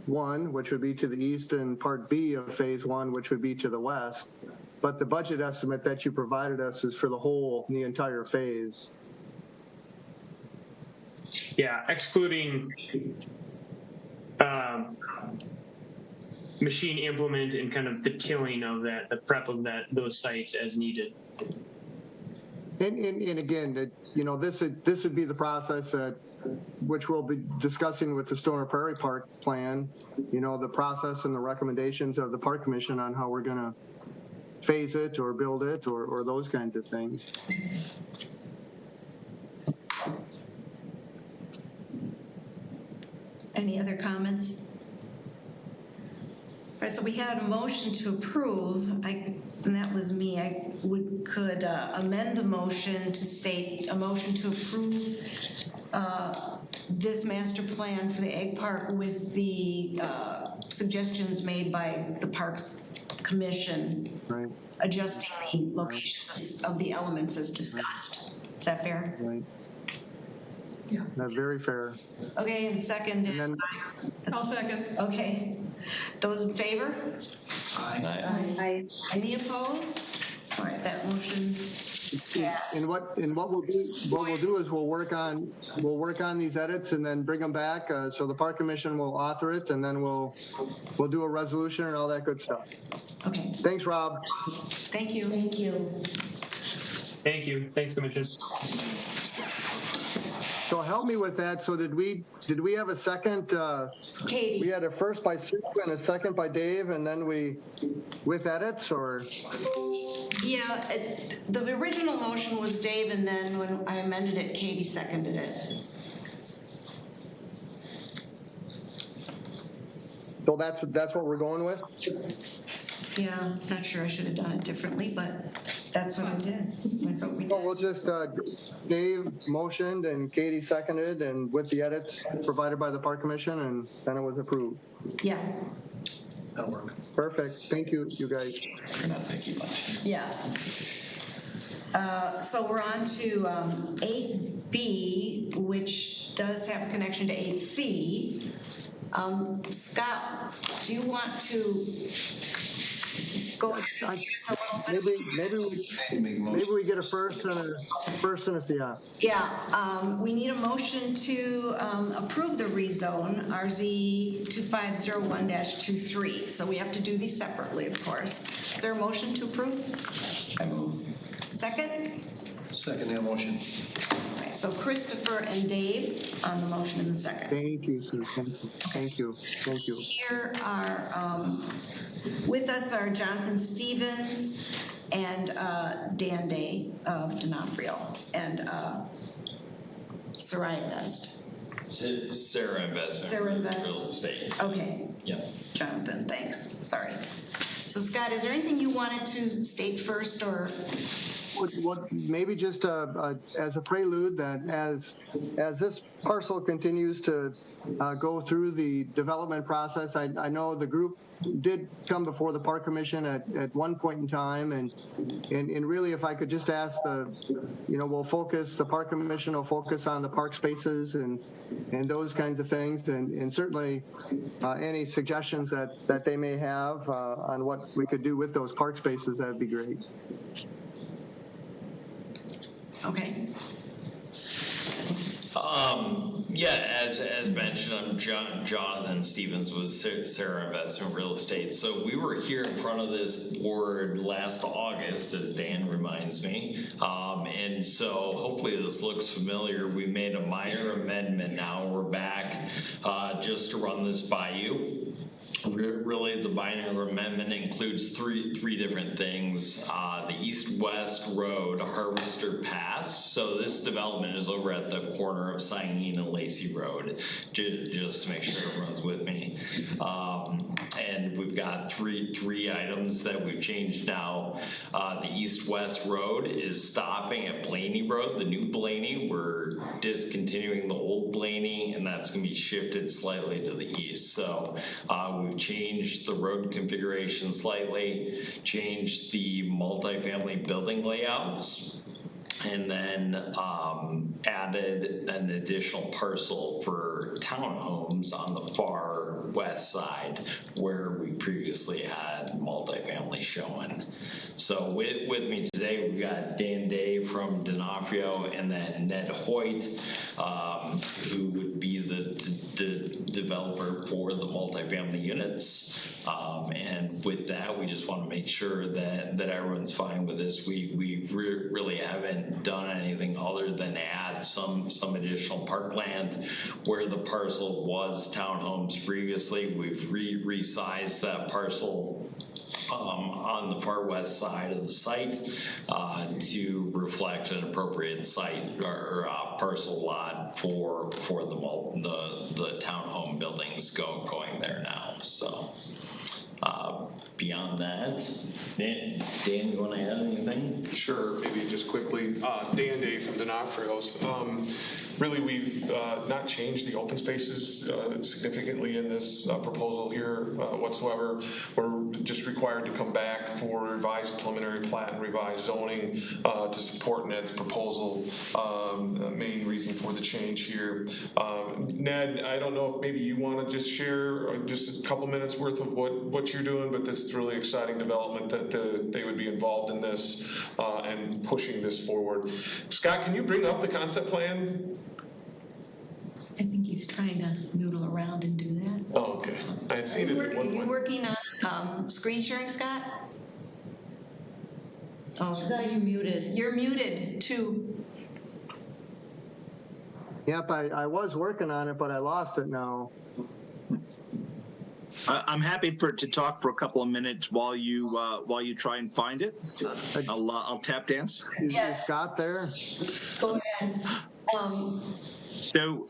1, which would be to the east, and part B of phase 1, which would be to the west. But the budget estimate that you provided us is for the entire phase. Yeah, excluding machine implement and kind of the tilling of that, the prep of those sites as needed. And again, this would be the process which we'll be discussing with the Stoner Prairie Park plan, the process and the recommendations of the Park Commission on how we're going to phase it or build it or those kinds of things. Any other comments? All right, so we had a motion to approve, and that was me. I could amend the motion to state a motion to approve this master plan for the Egg Park with the suggestions made by the Parks Commission, Right. adjusting the locations of the elements as discussed. Is that fair? Right. Yeah. That's very fair. Okay, and second. And then, I'll second. Okay. Those in favor? Aye. Any opposed? All right, that motion is passed. and what we'll do is we'll work on these edits and then bring them back. So the Park Commission will author it, and then we'll do a resolution and all that good stuff. Okay, Thanks, Rob. thank you. Thank you. Thank you. Thanks, Commission. So help me with that. So did we have a second? Katie. We had a first by Sue and a second by Dave, and then with edits, or? Yeah, the original motion was Dave, and then when I amended it, Katie seconded it. So that's what we're going with? Yeah, not sure I should have done it differently, but that's what I did. That's what we So did. we'll just, Dave motioned and Katie seconded, and with the edits provided by the Park Commission, and then it was approved. Yeah, That'll work. Perfect. Thank you, you guys. We're not thinking much. yeah. So we're on to 8B, which does have a connection to 8C. Scott, do you want to Go ahead. Give us a little bit. Maybe we get a first and a yeah. Yeah, we need a motion to approve the rezone RZ 2501-23. So we have to do these separately, of course. Is there a motion to approve? I move. Second? Second that motion. All right, so Christopher and Dave on the motion in the second. Thank you, Sue. Thank you. Thank you. Here are, with us are Jonathan Stevens and Dan Day of D'Onofrio and Sarai Invest. Sarah Investment. Sarah Invest. Real estate. Okay, Yeah. Jonathan, thanks. Sorry. So Scott, is there anything you wanted to state first or? What maybe just as a prelude that as this parcel continues to go through the development process, I know the group did come before the Park Commission at one point in time, and really if I could just ask the Park Commission will focus on the park spaces and those kinds of things, and certainly any suggestions that they may have on what we could do with those park spaces, that'd be great. Okay. Yeah, as mentioned, I'm Jonathan Stevens with Sarah Investment Real Estate. So we were here in front of this board last August, as Dan reminds me. And so hopefully this looks familiar. We made a minor amendment. Now we're back just to run this by you. Really, the minor amendment includes three different things. The east-west road, Harvester Pass. So this development is over at the corner of Saline and Lacey Road, just to make sure everyone's with me. And we've got three items that we've changed now. The east-west road is stopping at Blaney Road, the new Blaney. We're discontinuing the old Blaney, and that's going to be shifted slightly to the east. So we've changed the road configuration slightly, changed the multifamily building layouts, and then added an additional parcel for townhomes on the far west side where we previously had multifamily showing. So with me today, we've got Dan Day from D'Onofrio and then Ned Hoyt, who would be the developer for the multifamily units. And with that, we just want to make sure that everyone's fine with this. We really haven't done anything other than add some additional parkland where the parcel was townhomes previously. We've resized that parcel on the far west side of the site to reflect an appropriate site or parcel lot for the townhome buildings going there now. So beyond that, Dan, you want to add anything? Sure, maybe just quickly. Dan Day from D'Onofrio's. Really, we've not changed the open spaces significantly in this proposal here whatsoever. We're just required to come back for revised preliminary plat and revised zoning to support Ned's proposal. The main reason for the change here. Ned, I don't know if maybe you want to just share just a couple minutes worth of what you're doing, but that's really exciting development that they would be involved in this and pushing this forward. Scott, can you bring up the concept plan? I think he's trying to noodle around and do that. Oh, okay. I had seen it at one Are you point. working on screen sharing, Scott? Oh, Scott, you're muted. You're muted, too. Yep, I was working on it, but I lost it now. I'm happy to talk for a couple of minutes while you try and find it. I'll tap dance. Yes. Is Scott there? Go ahead. So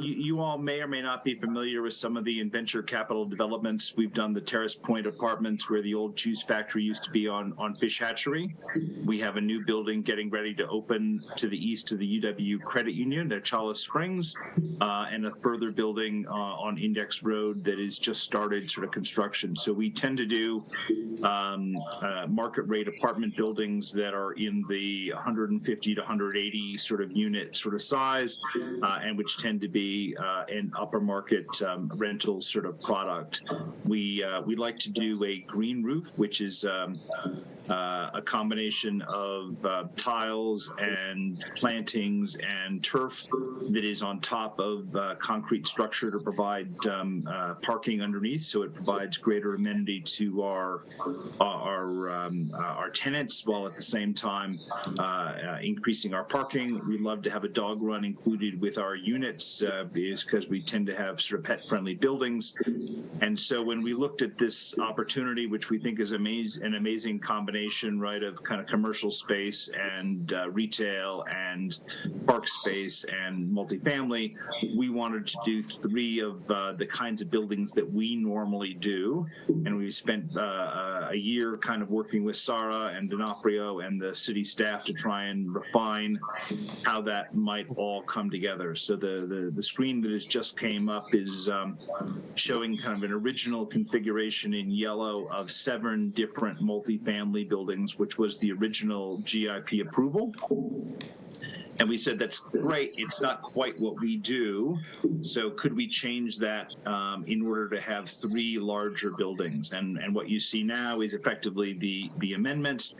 you all may or may not be familiar with some of the venture capital developments. We've done the Terrace Point Apartments where the old juice factory used to be on Fish Hatchery. We have a new building getting ready to open to the east of the UW Credit Union at Chalice Springs, and a further building on Index Road that is just started sort of construction. So we tend to do market rate apartment buildings that are in the 150 to 180 sort of unit sort of size. and which tend to be an upper market rental sort of product. We like to do a green roof, which is a combination of tiles and plantings and turf that is on top of concrete structure to provide parking underneath, so it provides greater amenity to our tenants, while at the same time increasing our parking. We love to have a dog run included with our units because we tend to have sort of pet-friendly buildings. And so when we looked at this opportunity, which we think is an amazing combination, right, of kind of commercial space and retail and park space and multifamily, we wanted to do 3 of the kinds of buildings that we normally do. And we spent a year kind of working with Sarah and D'Onofrio and the city staff to try and refine how that might all come together. So the screen that has just came up is showing kind of an original configuration in yellow of 7 different multifamily buildings, which was the original GIP approval. And we said, that's great, it's not quite what we do, so could we change that in order to have 3 larger buildings? And what you see now is effectively the amendment.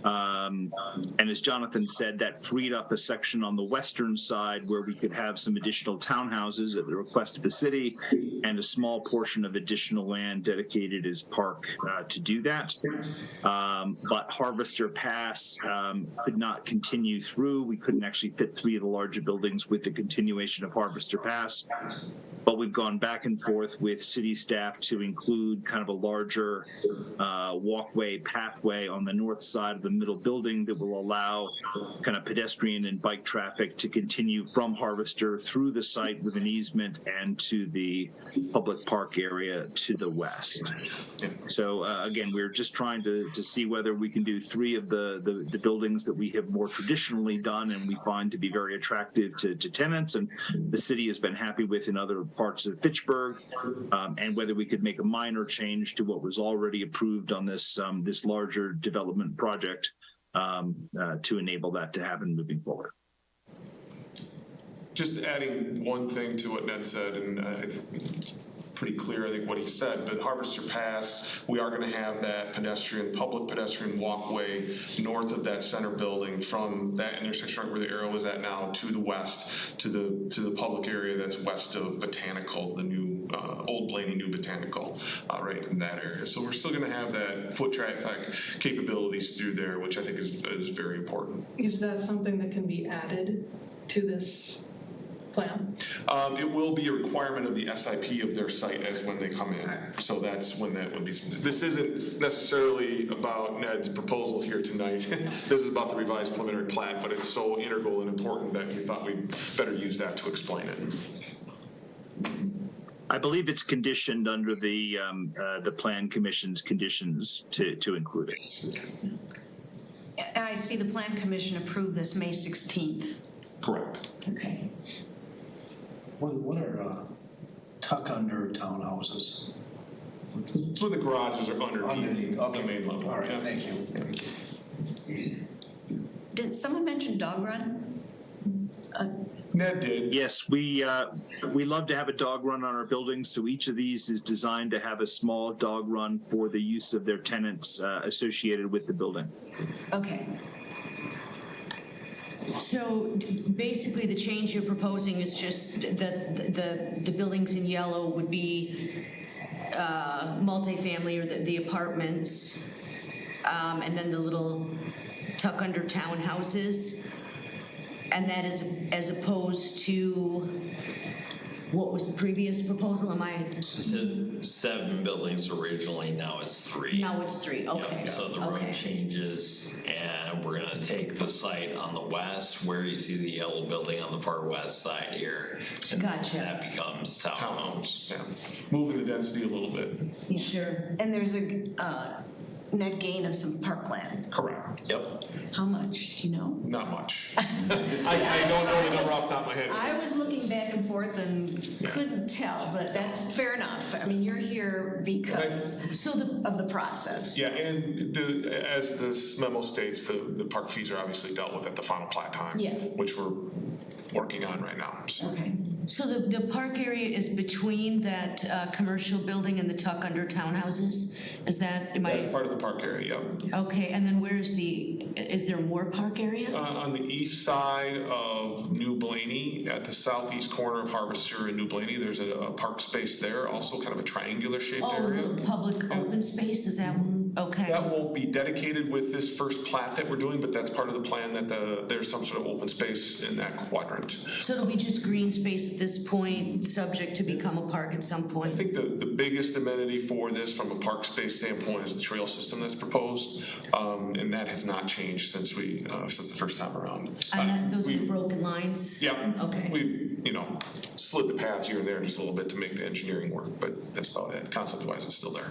And as Jonathan said, that freed up a section on the western side where we could have some additional townhouses at the request of the city and a small portion of additional land dedicated as park to do that. But Harvester Pass could not continue through. We couldn't actually fit 3 of the larger buildings with the continuation of Harvester Pass. But we've gone back and forth with city staff to include kind of a larger walkway pathway on the north side of the middle building that will allow kind of pedestrian and bike traffic to continue from Harvester through the site with an easement and to the public park area to the west. So again, we're just trying to see whether we can do 3 of the buildings that we have more traditionally done and we find to be very attractive to tenants, and the city has been happy with in other parts of Fitchburg, and whether we could make a minor change to what was already approved on this larger development project to enable that to happen moving forward. Just adding one thing to what Ned said, and pretty clear, I think, what he said, but Harvester Pass, we are going to have that public pedestrian walkway north of that center building from that intersection where the arrow is at now to the west, to the public area that's west of Botanical, the new Old Blaney New Botanical, right in that area. So we're still going to have that foot traffic capabilities through there, which I think is very important. Is that something that can be added to this plan? It will be a requirement of the SIP of their site as when they come in. So that's when that would be. This isn't necessarily about Ned's proposal here tonight. This is about the revised preliminary plat, but it's so integral and important that we thought we'd better use that to explain it. I believe it's conditioned under the Plan Commission's conditions to include it. I see the Plan Commission approved this May 16th. Correct. Okay. What are tuck-under townhouses? It's where the garages are underneath Okay. the main level. All right, Yeah. thank you. Did someone mention dog run? Ned did. Yes, we love to have a dog run on our buildings, so each of these is designed to have a small dog run for the use of their tenants associated with the building. Okay. So basically, the change you're proposing is just that the buildings in yellow would be multifamily, or the apartments, and then the little tuck-under townhouses, and that is as opposed to what was the previous proposal? Am I? Said 7 buildings originally, now it's 3. Now it's 3. Okay. Yep, so the road changes, and we're gonna take the site on the west where you see the yellow building on the far west side here. And Gotcha. that becomes townhomes. Yeah. Moving the density a little bit. Yeah. Sure. And there's net gain of some parkland. Correct. Yep. How much, do you know? Not much. I don't know the number off the top of my head. I was looking back and forth and couldn't tell, but that's fair enough. I mean, you're here because of the process. Yeah, and as this memo states, the park fees are obviously dealt with at the final plat time, which we're working on right now. So. Okay. So the park area is between that commercial building and the tuck under townhouses? Is that, That's part of the park area, yeah. Okay, and then is there more park area? On the east side of New Blaney, at the southeast corner of Harvester and New Blaney, there's a park space there, also kind of a triangular shaped area. Oh, public open space, is that one? Okay. That won't be dedicated with this first plat that we're doing, but that's part of the plan that there's some sort of open space in that quadrant. So it'll be just green space at this point, subject to become a park at some point? I think the biggest amenity for this from a park space standpoint is the trail system that's proposed, and that has not changed since the first time around. Those are the broken lines? Yeah. Okay. We've, slid the paths here and there just a little bit to make the engineering work, but that's about it. Concept-wise, it's still there.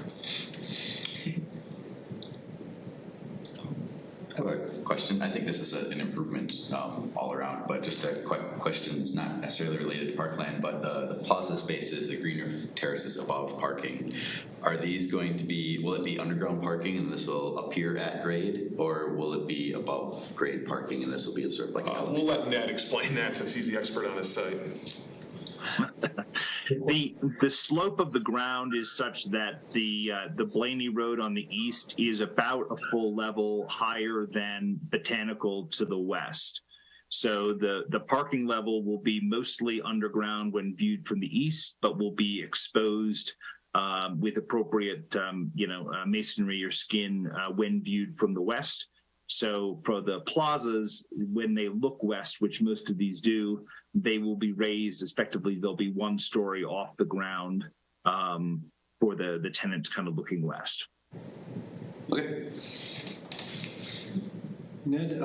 I have a question. I think this is an improvement all around, but just a quick question is not necessarily related to parkland, but the plaza spaces, the greener terraces above parking, are these going to be, will it be underground parking and this will appear at grade, or will it be above grade parking and this will be sort of like an elevator? We'll let Ned explain that since he's the expert on his site. The slope of the ground is such that the Blaney Road on the east is about a full level higher than Botanical to the west. So the parking level will be mostly underground when viewed from the east, but will be exposed with appropriate masonry or skin when viewed from the west. So for the plazas, when they look west, which most of these do, they will be raised. Effectively, they'll be 1 story off the ground for the tenants kind of looking west. Okay. Ned,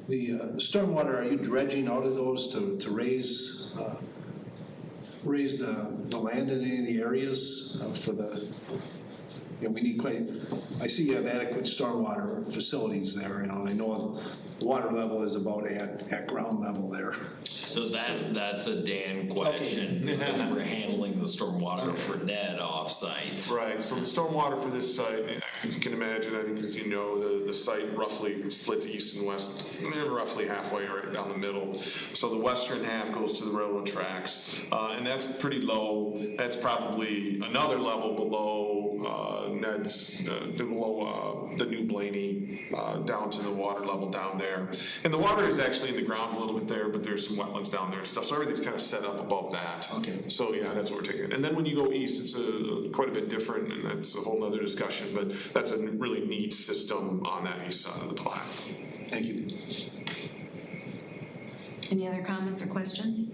the stormwater, are you dredging out of those to raise the land in any of the areas for the? We need I see you have adequate stormwater facilities there, and I know the water level is about at ground level there. So that's a Dan question. Because we're handling the stormwater for Ned offsite. Right, so the stormwater for this site, if you can imagine, I think if you know, the site roughly splits east and west. They're roughly halfway right down the middle. So the western half goes to the railroad tracks, and that's pretty low. That's probably another level below Ned's, below the New Blaney, down to the water level down there. And the water is actually in the ground a little bit there, but there's some wetlands down there and stuff. So everything's kind of set up above that. Okay. So yeah, that's what we're taking. And then when you go east, it's quite a bit different, and that's a whole other discussion, but that's a really neat system on that east side of the plat. Thank you. Any other comments or questions?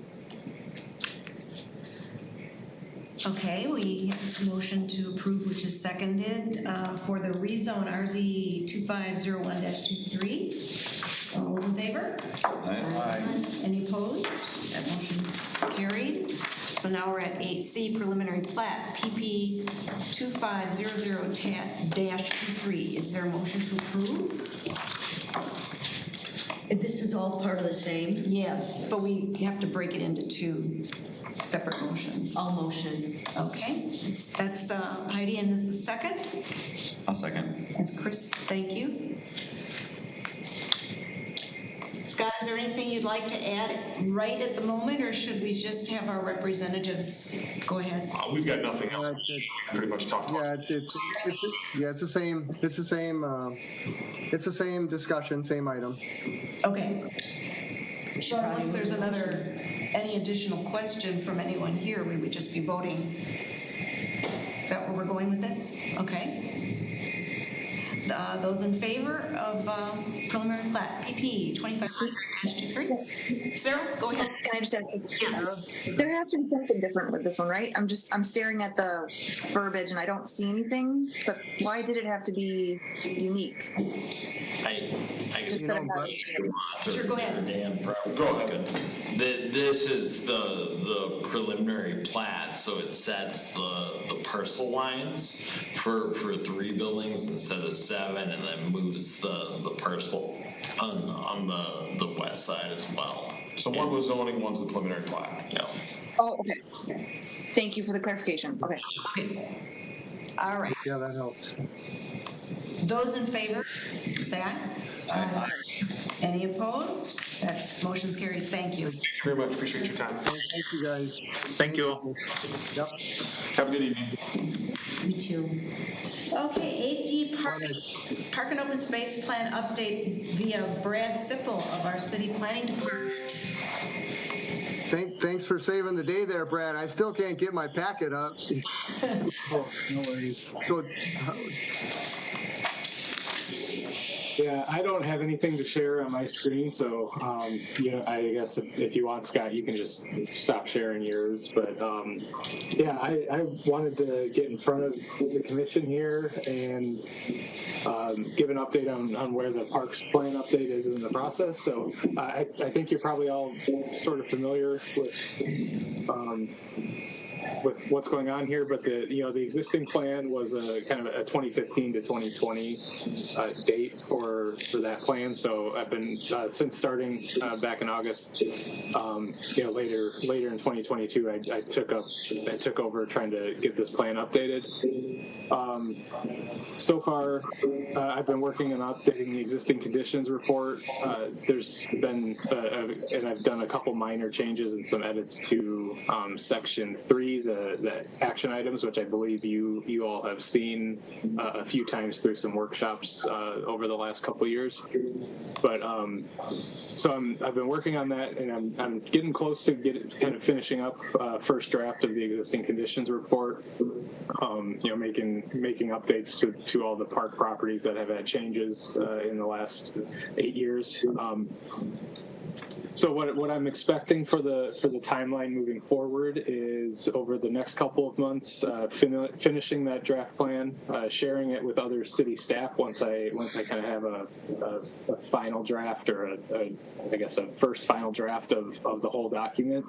Okay, we have a motion to approve, which is seconded for the rezone RZ 2501-23. All those in favor? Aye. Any opposed? That motion is carried. So now we're at 8C, preliminary plat, PP 2500-23. Is there a motion to approve? This is all part of the same? Yes, but we have to break it into 2 separate motions. All motion. Okay, that's Heidi, and this is second? I'll second. That's Chris, thank you. Scott, is there anything you'd like to add right at the moment, or should we just have our representatives go ahead? We've got nothing else. Pretty much talked about. Yeah, it's the same discussion, same item. Okay. So unless there's any additional question from anyone here, we would just be voting. Is that where we're going with this? Okay. Those in favor of preliminary plat, PP 2500-23? Sarah, go ahead. Can I just ask? Yes. There has to be something different with this one, right? I'm staring at the verbiage and I don't see anything, but why did it have to be unique? I Just that I'm not. Sure, go ahead. Dan, probably good. This is the preliminary plat, so it sets the parcel lines for 3 buildings instead of 7, and then moves the parcel on the west side as well. So one was zoning, one's the preliminary plat. Yeah. Oh, okay. Thank you for the clarification. Okay. All right. Yeah, that helps. Those in favor, say aye. Aye. Any opposed? That's motion's carried. Thank you. Thank you very much. Appreciate your time. Thank you, guys. Thank you all. Yep. Have a good evening. You too. Okay, 8D Park and Open Space Plan update via Brad Sippel of our City Planning Department. Thanks for saving the day there, Brad. I still can't get my packet up. Oh, no worries. So, Yeah, I don't have anything to share on my screen, so I guess if you want, Scott, you can just stop sharing yours. But yeah, I wanted to get in front of the commission here and give an update on where the Parks Plan update is in the process. So I think you're probably all sort of familiar with what's going on here, but the existing plan was a kind of a 2015 to 2020 date for that plan. So I've been since starting back in August, later in 2022, I took over trying to get this plan updated. So far, I've been working on updating the existing conditions report. There's been, and I've done a couple minor changes and some edits to section 3, the action items, which I believe you all have seen a few times through some workshops over the last couple of years. But so I've been working on that, and I'm getting close to kind of finishing up first draft of the existing conditions report. Making updates to all the park properties that have had changes in the last 8 years. So what I'm expecting for the timeline moving forward is over the next couple of months, finishing that draft plan, sharing it with other city staff once I kind of have a final draft, or I guess a first final draft of the whole document,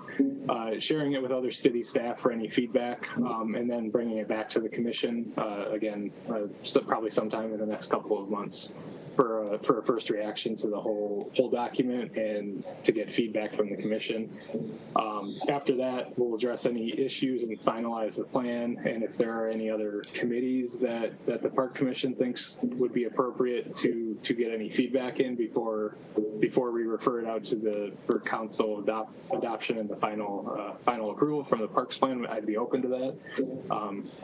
sharing it with other city staff for any feedback, and then bringing it back to the commission again, probably sometime in the next couple of months for a first reaction to the whole document and to get feedback from the commission. After that, we'll address any issues and finalize the plan. And if there are any other committees that the Park Commission thinks would be appropriate to get any feedback in before we refer it out for council adoption and the final approval from the Parks Plan, I'd be open to that.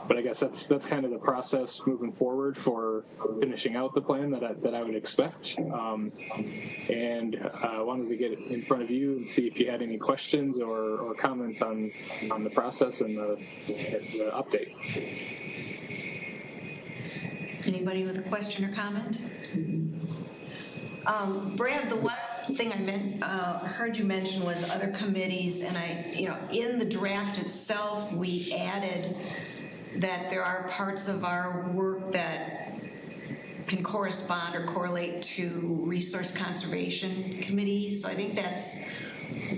But I guess that's kind of the process moving forward for finishing out the plan that I would expect. And I wanted to get in front of you and see if you had any questions or comments on the process and the update. Anybody with a question or comment? Brad, the one thing I heard you mention was other committees, and in the draft itself, we added that there are parts of our work that can correspond or correlate to resource conservation committees. So I think that's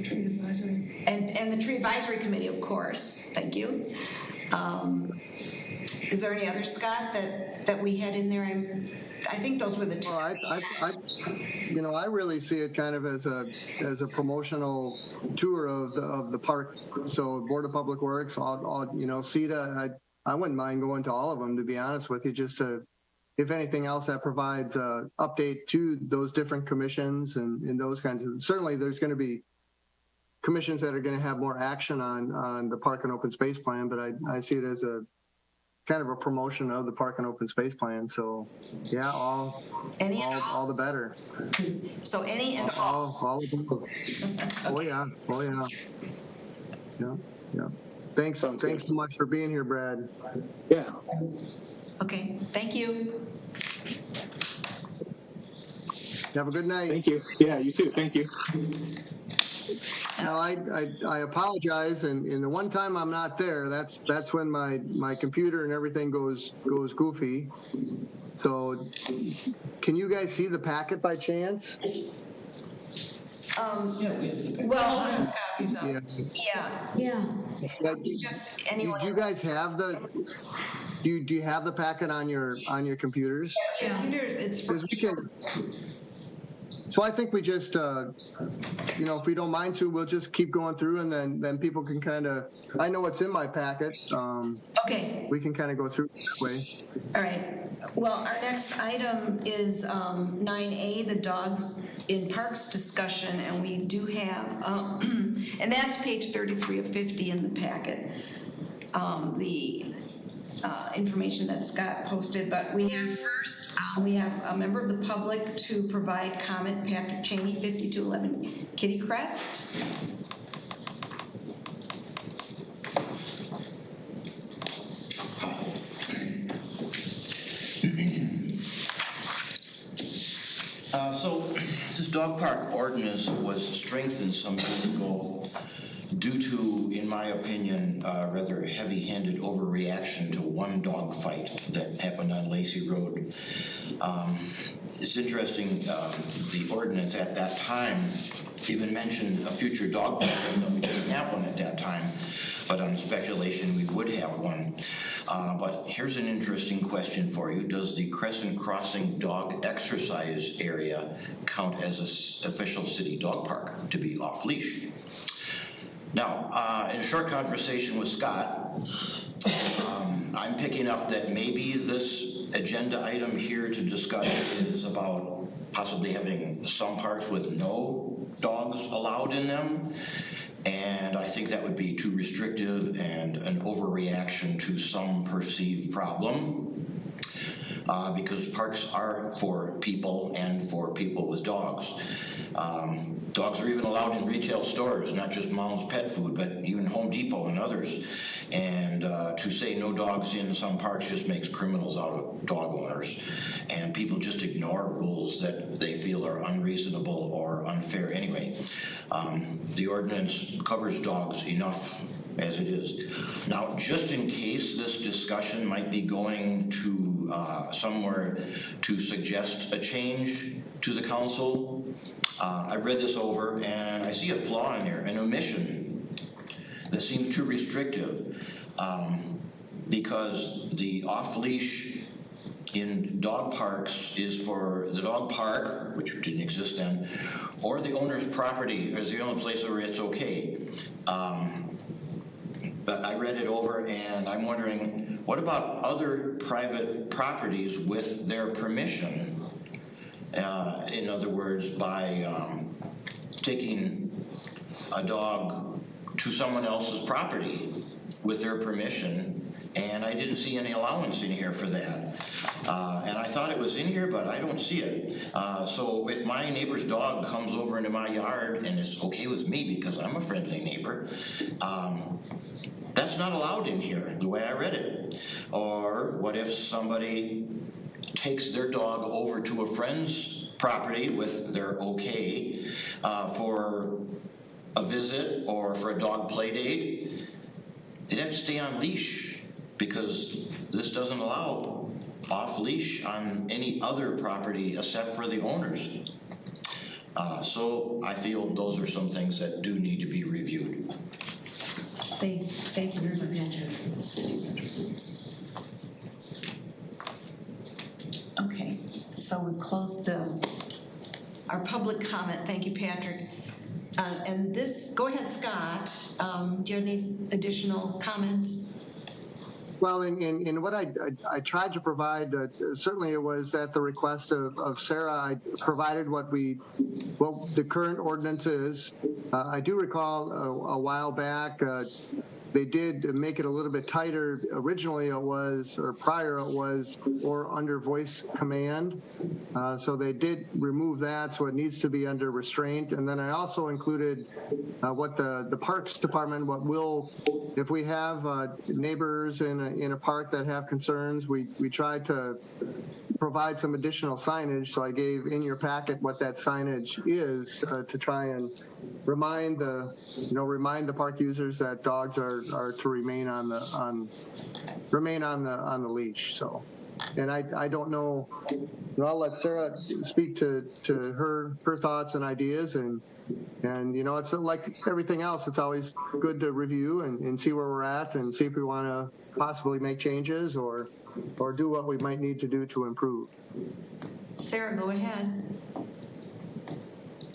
tree advisory and the tree advisory committee, of course. Thank you. Is there any other, Scott, that we had in there? I think those were the two. Well, I really see it kind of as a promotional tour of the park. So Board of Public Works, CETA. I wouldn't mind going to all of them, to be honest with you, just to, if anything else, that provides an update to those different commissions and those kinds of. Certainly, there's going to be commissions that are going to have more action on the Park and Open Space Plan, but I see it as a kind of a promotion of the Park and Open Space Plan. So, yeah, all the better. So any and all. All of them. Okay. Oh yeah. Yeah. Thanks so much for being here, Brad. Yeah. Okay. Thank you. Have a good night. Thank you. Yeah, you too. Thank you. No, I apologize, and the one time I'm not there, that's when my computer and everything goes goofy. So, can you guys see the packet by chance? Well, Yeah. Yeah. it's just Do anyone. you guys have the? Do you have the packet on your computers? Computers, it's for. 'Cause we can- So I think we just, if we don't mind, Sue, we'll just keep going through, and then people can kind of. I know what's in my packet. Okay. We can kind of go through it that way. All right. Well, our next item is 9A, the dogs in parks discussion, and we do have, and that's page 33 of 50 in the packet, the information that Scott posted. But we have first, we have a member of the public to provide comment, Patrick Cheney, 5211 Kitty Crest. So this dog park ordinance was strengthened some years ago due to, in my opinion, rather heavy-handed overreaction to one dog fight that happened on Lacey Road. It's interesting, the ordinance at that time even mentioned a future dog park, even though we didn't have one at that time, but on speculation we would have one. But here's an interesting question for you. Does the Crescent Crossing dog exercise area count as an official city dog park to be off-leash? Now, in a short conversation with Scott, I'm picking up that maybe this agenda item here to discuss is about possibly having some parks with no dogs allowed in them. And I think that would be too restrictive and an overreaction to some perceived problem. Because parks are for people and for people with dogs. Dogs are even allowed in retail stores, not just Mom's Pet Food, but even Home Depot and others. And to say no dogs in some parks just makes criminals out of dog owners. And people just ignore rules that they feel are unreasonable or unfair anyway. The ordinance covers dogs enough as it is. Now, just in case this discussion might be going to somewhere to suggest a change to the council, I read this over and I see a flaw in there, an omission that seems too restrictive, because the off-leash in dog parks is for the dog park, which didn't exist then, or the owner's property is the only place where it's okay. But I read it over and I'm wondering, what about other private properties with their permission? In other words, by taking a dog to someone else's property with their permission, and I didn't see any allowance in here for that. And I thought it was in here, but I don't see it. So if my neighbor's dog comes over into my yard and it's okay with me because I'm a friendly neighbor, that's not allowed in here, the way I read it. Or what if somebody takes their dog over to a friend's property with their okay for a visit or for a dog play date? They'd have to stay on leash because this doesn't allow off leash on any other property except for the owners. So I feel those are some things that do need to be reviewed. Thank you very much, Andrew. Okay, so we've closed our public comment. Thank you, Patrick. And this, go ahead, Scott. Do you have any additional comments? Well, in what I tried to provide, certainly it was at the request of Sarah. I provided what the current ordinance is. I do recall a while back they did make it a little bit tighter. Originally it was, or prior it was, or under voice command. So they did remove that, so it needs to be under restraint. And then I also included what the Parks Department, if we have neighbors in a park that have concerns, we try to provide some additional signage. So I gave in your packet what that signage is to try and remind the park users that dogs are to remain on the leash. So, and I don't know. I'll let Sarah speak to her thoughts and ideas, and it's like everything else. It's always good to review and see where we're at and see if we want to possibly make changes or do what we might need to do to improve. Sarah, go ahead.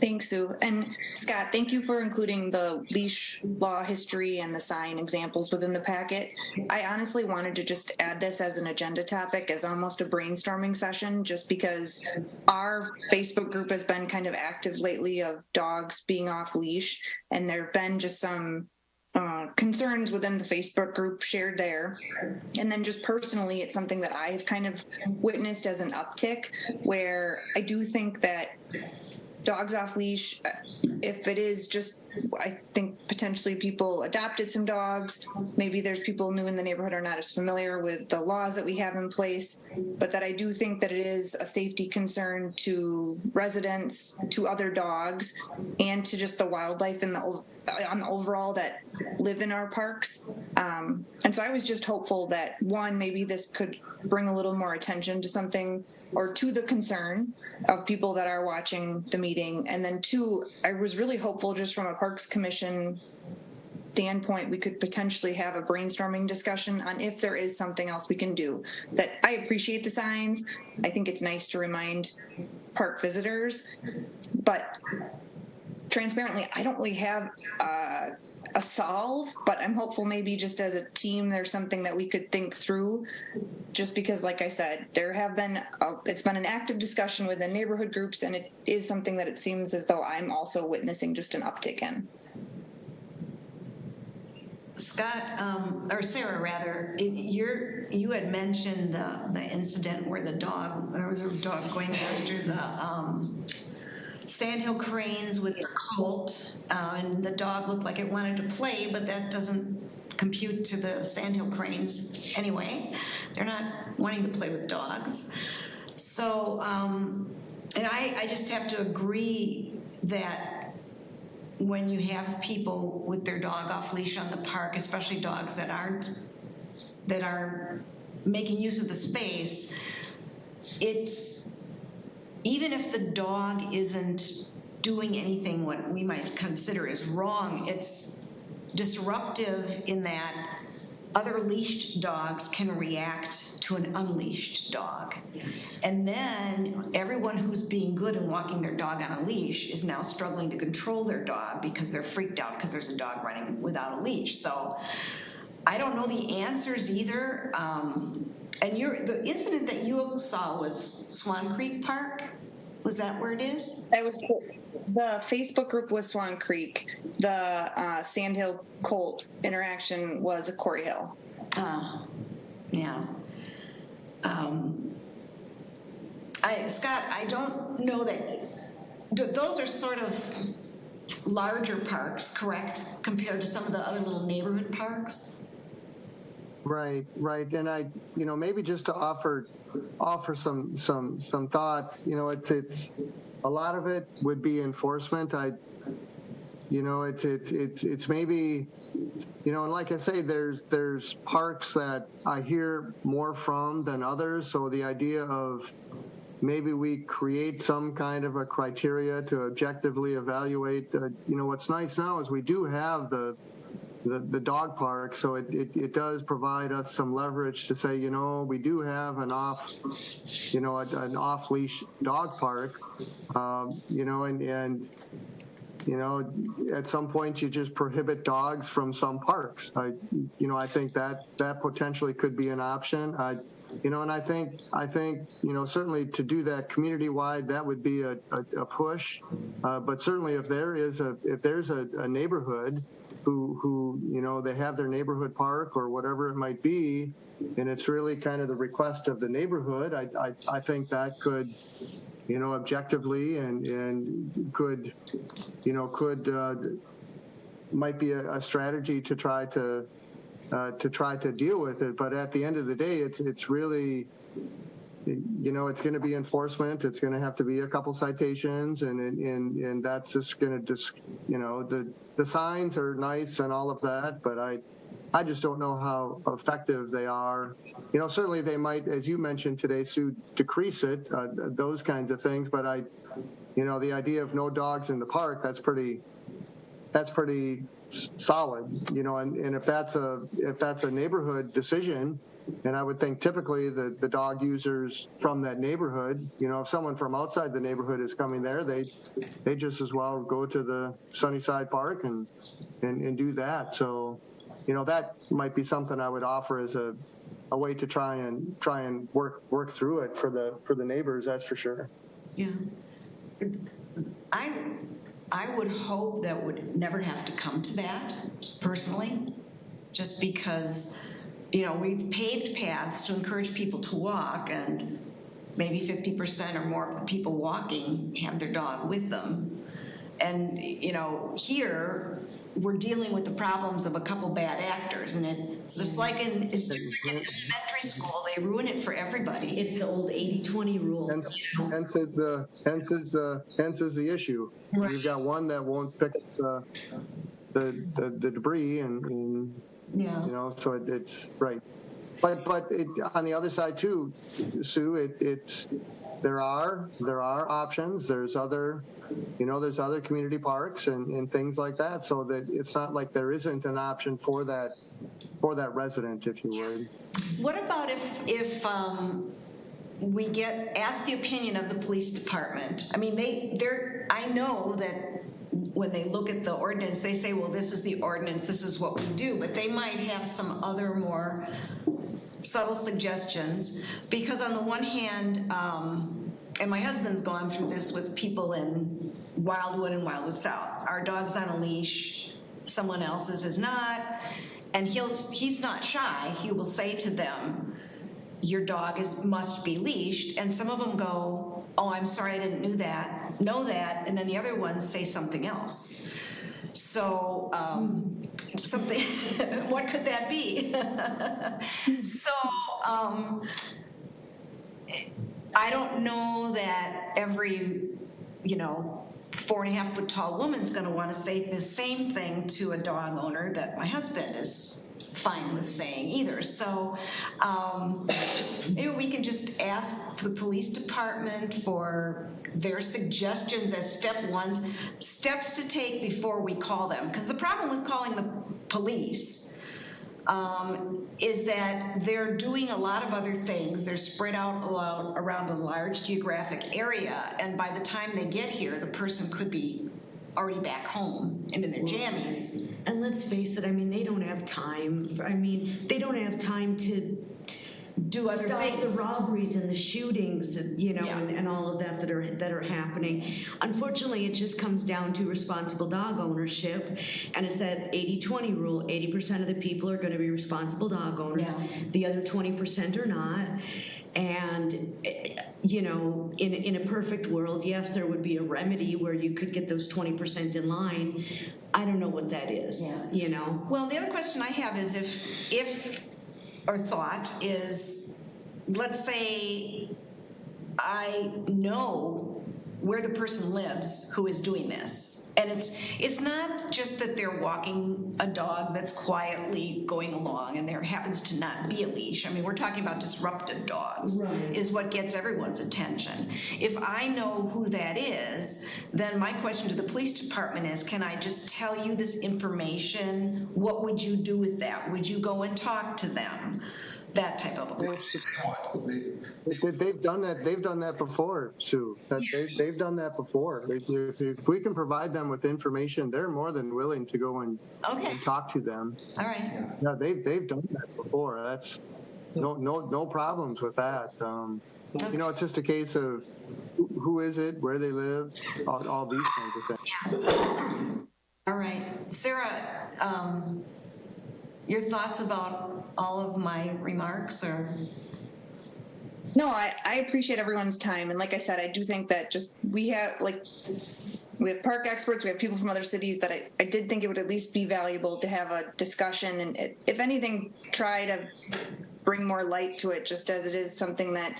Thanks, Sue. And Scott, thank you for including the leash law history and the sign examples within the packet. I honestly wanted to just add this as an agenda topic, as almost a brainstorming session, just because our Facebook group has been kind of active lately of dogs being off leash, and there have been just some concerns within the Facebook group shared there. And then just personally, it's something that I have kind of witnessed as an uptick, where I do think that dogs off leash, if it is just, I think potentially people adopted some dogs, maybe there's people new in the neighborhood are not as familiar with the laws that we have in place, but that I do think that it is a safety concern to residents, to other dogs, and to just the wildlife and on the overall that live in our parks. And so I was just hopeful that, one, maybe this could bring a little more attention to something, or to the concern of people that are watching the meeting. And then two, I was really hopeful just from a Parks Commission standpoint, we could potentially have a brainstorming discussion on if there is something else we can do. That I appreciate the signs. I think it's nice to remind park visitors, but transparently, I don't really have a solve, but I'm hopeful maybe just as a team, there's something that we could think through, just because, like I said, it's been an active discussion within neighborhood groups, and it is something that it seems as though I'm also witnessing just an uptick in. Scott, or Sarah rather, you had mentioned the incident where there was a dog going after the sandhill cranes with the colt, and the dog looked like it wanted to play, but that doesn't compute to the sandhill cranes anyway. They're not wanting to play with dogs. So, and I just have to agree that when you have people with their dog off leash on the park, especially dogs that are making use of the space, even if the dog isn't doing anything what we might consider as wrong, it's disruptive in that other leashed dogs can react to an unleashed dog. And then everyone who's being good and walking their dog on a leash is now struggling to control their dog because they're freaked out because there's a dog running without a leash. So I don't know the answers either. And the incident that you saw was Swan Creek Park? Was that where it is? The Facebook group was Swan Creek. The Sandhill Colt interaction was at Quarry Hill. Yeah. Scott, I don't know that those are sort of larger parks, correct, compared to some of the other little neighborhood parks? Right. And maybe just to offer some thoughts, it's a lot of it would be enforcement. It's maybe, and like I say, there's parks that I hear more from than others. So the idea of maybe we create some kind of a criteria to objectively evaluate, what's nice now is we do have the dog park, so it does provide us some leverage to say, we do have an off-leash dog park, and at some point you just prohibit dogs from some parks. I think that potentially could be an option. And I think certainly to do that community-wide, that would be a push. But certainly if there's a neighborhood who they have their neighborhood park or whatever it might be, and it's really kind of the request of the neighborhood, I think that could, objectively and could might be a strategy to try to deal with it. But at the end of the day, it's really, you know, it's going to be enforcement. It's going to have to be a couple citations, and that's just going to just, you know, the signs are nice and all of that, but I just don't know how effective they are. You know, certainly they might, as you mentioned today, Sue, decrease it, those kinds of things. But you know, the idea of no dogs in the park, that's pretty solid. You know, and if that's a neighborhood decision, and I would think typically the dog users from that neighborhood, you know, if someone from outside the neighborhood is coming there, they just as well go to the Sunnyside Park and do that. So, you know, that might be something I would offer as a way to try and work through it for the neighbors. That's for sure. Yeah. I would hope that would never have to come to that, personally, just because, you know, we've paved paths to encourage people to walk, and maybe 50% or more of the people walking have their dog with them. And, you know, here we're dealing with the problems of a couple bad actors, and it's just like in elementary school. They ruin it for everybody. It's the old 80-20 rule. Hence is the issue. Right. You've got one that won't pick up the debris, and yeah, you know, so it's right. But on the other side too, Sue, there are options. There's other community parks and things like that, so that it's not like there isn't an option for that resident, if you would. What about if we ask the opinion of the police department? I mean, I know that when they look at the ordinance, they say, well, this is the ordinance, this is what we do, but they might have some other more subtle suggestions, because on the one hand, and my husband's gone through this with people in Wildwood and Wildwood South. Our dog's on a leash, someone else's is not, and he's not shy. He will say to them, your dog must be leashed, and some of them go, oh, I'm sorry, I didn't know that, and then the other ones say something else. So something, what could that be? So I don't know that every, 4.5 foot tall woman's going to want to say the same thing to a dog owner that my husband is fine with saying either. So maybe we can just ask the police department for their suggestions as steps to take before we call them. Because the problem with calling the police is that they're doing a lot of other things. They're spread out around a large geographic area, and by the time they get here, the person could be already back home and in their jammies. And let's face it, I mean, they don't have time. They don't have time to do other stop things. The robberies and the shootings, and all of that are happening. Unfortunately, it just comes down to responsible dog ownership, and it's that 80-20 rule. 80% of the people are going to be responsible dog owners. Yeah. The other 20% are not. And, in a perfect world, yes, there would be a remedy where you could get those 20% in line. I don't know what that is, Well, the other question I have is let's say I know where the person lives who is doing this. And it's not just that they're walking a dog that's quietly going along and there happens to not be a leash. I mean, we're talking about disruptive dogs, right, is what gets everyone's attention. If I know who that is, then my question to the police department is, can I just tell you this information? What would you do with that? Would you go and talk to them? That type of a question. They've done that. They've done that before, Sue. They've done that before. If we can provide them with information, they're more than willing to go and talk to them. All right. Yeah, they've done that before. That's no problems with that. It's just a case of who is it, where they live, all these kinds of things. Yeah. All right, Sarah. Your thoughts about all of my remarks, or? No, I appreciate everyone's time. And like I said, I do think that we have park experts, we have people from other cities that I did think it would at least be valuable to have a discussion and if anything, try to bring more light to it, just as it is something that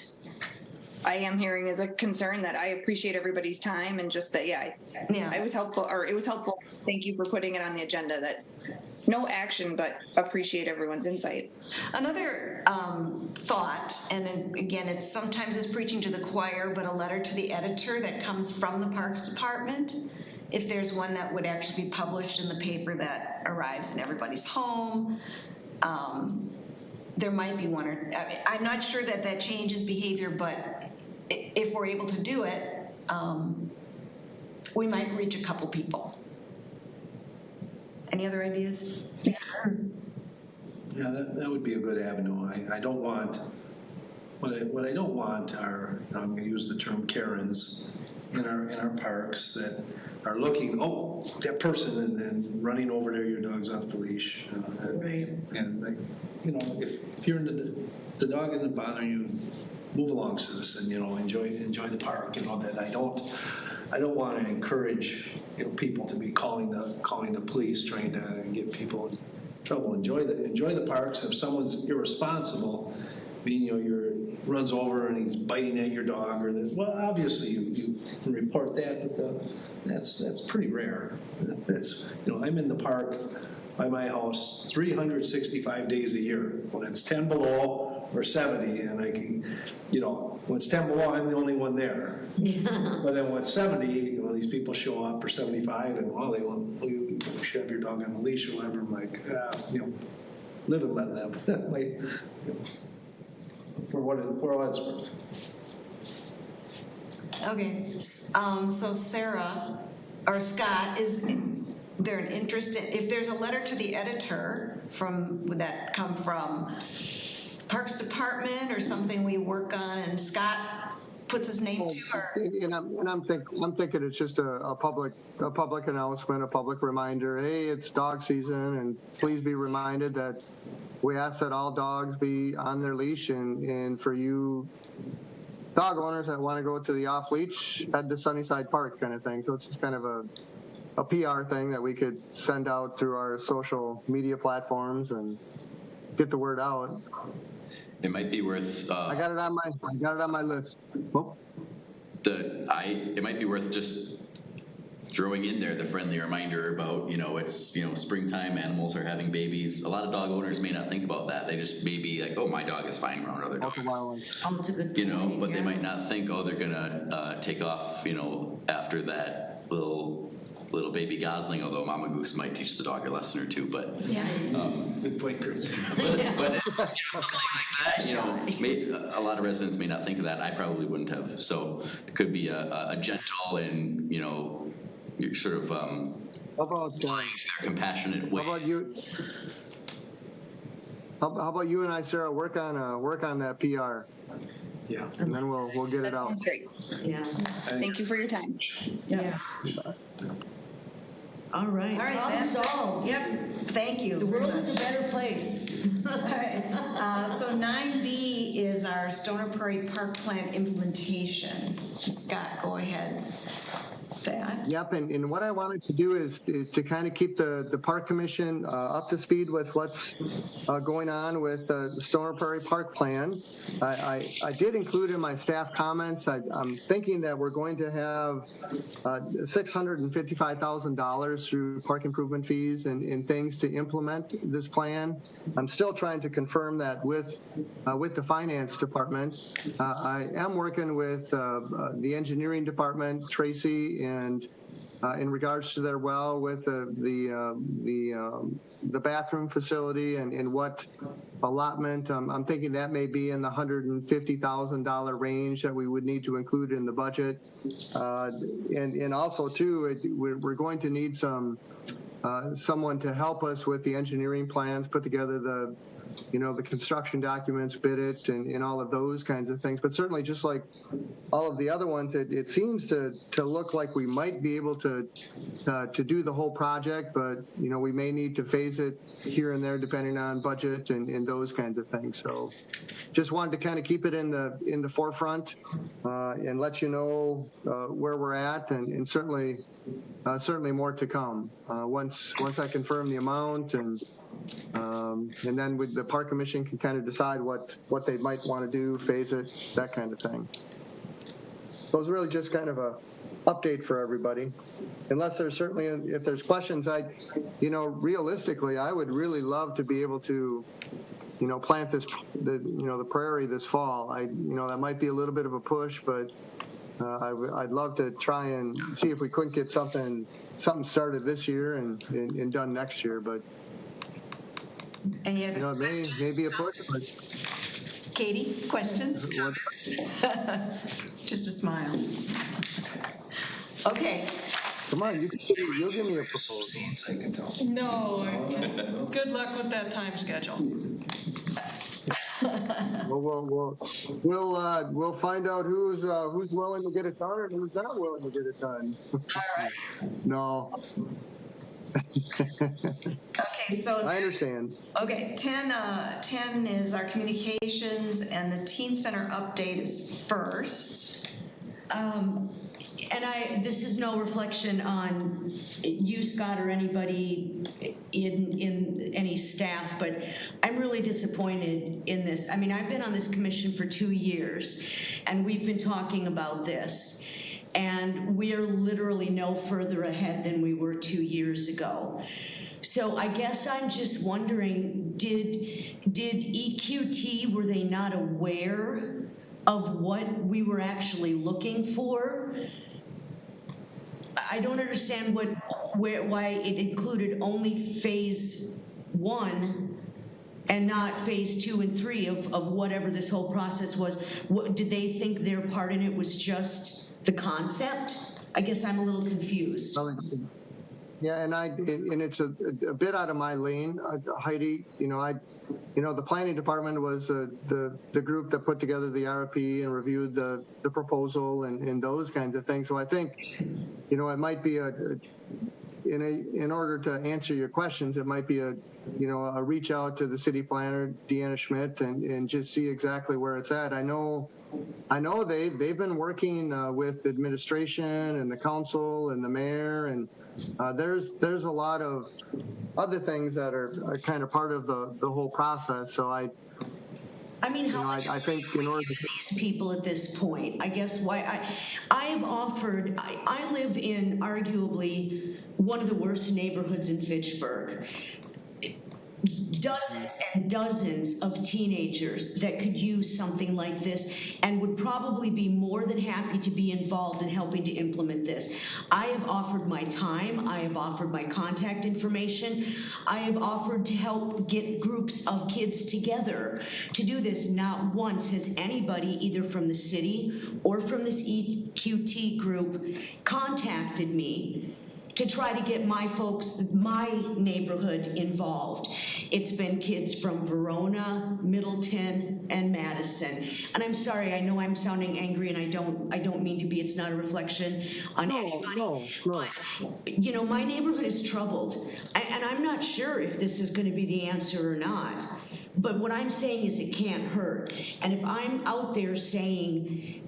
I am hearing is a concern that I appreciate everybody's time and just that, it was helpful, or it was helpful. Thank you for putting it on the agenda. That no action, but appreciate everyone's insight. Another thought, and again, it's sometimes it's preaching to the choir, but a letter to the editor that comes from the Parks Department, if there's one that would actually be published in the paper that arrives in everybody's home, there might be one, or I'm not sure that that changes behavior, but if we're able to do it, we might reach a couple people. Any other ideas? Yeah, that would be a good avenue. I don't want, what I don't want are, I'm going to use the term Karens in our parks that are looking, oh, that person, and then running over there, your dog's off the leash. Right. And like, if you're in the dog isn't bothering you, move along, citizen. Enjoy the park. That I don't want to encourage people to be calling the police, trying to get people in trouble. Enjoy the parks. If someone's irresponsible, you're runs over and he's biting at your dog, obviously you can report that, but that's pretty rare. I'm in the park by my house 365 days a year. When it's 10 below or 70, and I can, when it's 10 below, I'm the only one there. But then when it's 70, these people show up, or 75, and they want you shove your dog on the leash or whatever. I'm like, live and let live. For what it's worth. Okay, so Sarah, or Scott, is there an interest in, if there's a letter to the editor would that come from Parks Department or something we work on and Scott puts his name to, or? And I'm thinking it's just a public announcement, a public reminder. Hey, it's dog season, and please be reminded that we ask that all dogs be on their leash, and for you dog owners that want to go to the off leash, head to Sunnyside Park kind of thing. So it's just kind of a PR thing that we could send out through our social media platforms and get the word out. It might be worth. I got it on my list. Oh. It might be worth just throwing in there the friendly reminder about, it's, springtime, animals are having babies. A lot of dog owners may not think about that. They just may be like, oh, my dog is fine around other dogs. That's a good point, But they might not think, oh, they're gonna take off, after that little baby gosling, although Mama Goose might teach the dog a lesson or two, but Good point, Chris. but something like that, a lot of residents may not think of that. I probably wouldn't have. So it could be a gentle and you're sort of applying their compassionate ways. How about you and I, Sarah, work on that PR? Yeah, and then we'll get it out. Sounds great. Yeah. Thank you for your time. Yeah. All right. Problem solved. Yep, thank you. The world is a better place. All right, so 9B is our Stoner Prairie Park Plan implementation. Scott, go ahead. That. Yep, and what I wanted to do is to kind of keep the Park Commission up to speed with what's going on with the Stoner Prairie Park Plan. I did include in my staff comments, I'm thinking that we're going to have $655,000 through park improvement fees and things to implement this plan. I'm still trying to confirm that with the finance department. I am working with the engineering department, Tracy, and in regards to their well with the bathroom facility and what allotment, I'm thinking that may be in the $150,000 range that we would need to include in the budget. And also too, we're going to need someone to help us with the engineering plans, put together the construction documents, bid it, and all of those kinds of things. But certainly, just like all of the other ones, it seems to look like we might be able to do the whole project, but we may need to phase it here and there depending on budget and those kinds of things. So, just wanted to kind of keep it in the forefront and let you know where we're at, and certainly more to come once I confirm the amount and then the Park Commission can kind of decide what they might want to do, phase it, that kind of thing. So it's really just kind of a update for everybody. Unless there's certainly, if there's questions, realistically, I would really love to be able to, plant the prairie this fall. That might be a little bit of a push, but I'd love to try and see if we couldn't get something started this year and done next year. But Any other questions? Maybe a push. But Katie, questions, comments? Just a smile. Okay. Come on, you'll give me a proposal. I can tell. No, just good luck with that time schedule. We'll find out who's willing to get it done and who's not willing to get it done. All right. No. Okay, so I understand. Okay, 10 is our communications, and the teen center update is first. And this is no reflection on you, Scott, or anybody in any staff, but I'm really disappointed in this. I mean, I've been on this commission for 2 years, and we've been talking about this, and we are literally no further ahead than we were 2 years ago. So I guess I'm just wondering, did EQT, were they not aware of what we were actually looking for? I don't understand why it included only phase 1 and not phase 2 and 3 of whatever this whole process was. Did they think their part in it was just the concept? I guess I'm a little confused. Yeah, and it's a bit out of my lane, Heidi. The planning department was the group that put together the RFP and reviewed the proposal and those kinds of things. So I think, it might be in order to answer your questions, it might be a reach out to the city planner, Deanna Schmidt, and just see exactly where it's at. I know they've been working with administration and the council and the mayor, and there's a lot of other things that are kind of part of the whole process. So I think in order to these people at this point, I guess why I have offered. I live in arguably one of the worst neighborhoods in Fitchburg. Dozens and dozens of teenagers that could use something like this and would probably be more than happy to be involved in helping to implement this. I have offered my time. I have offered my contact information. I have offered to help get groups of kids together to do this. Not once has anybody, either from the city or from this EQT group, contacted me to try to get my folks, my neighborhood involved. It's been kids from Verona, Middleton, and Madison. And I'm sorry, I know I'm sounding angry, and I don't mean to be. It's not a reflection on anybody. No. But, my neighborhood is troubled. And I'm not sure if this is going to be the answer or not. But what I'm saying is it can't hurt. And if I'm out there saying,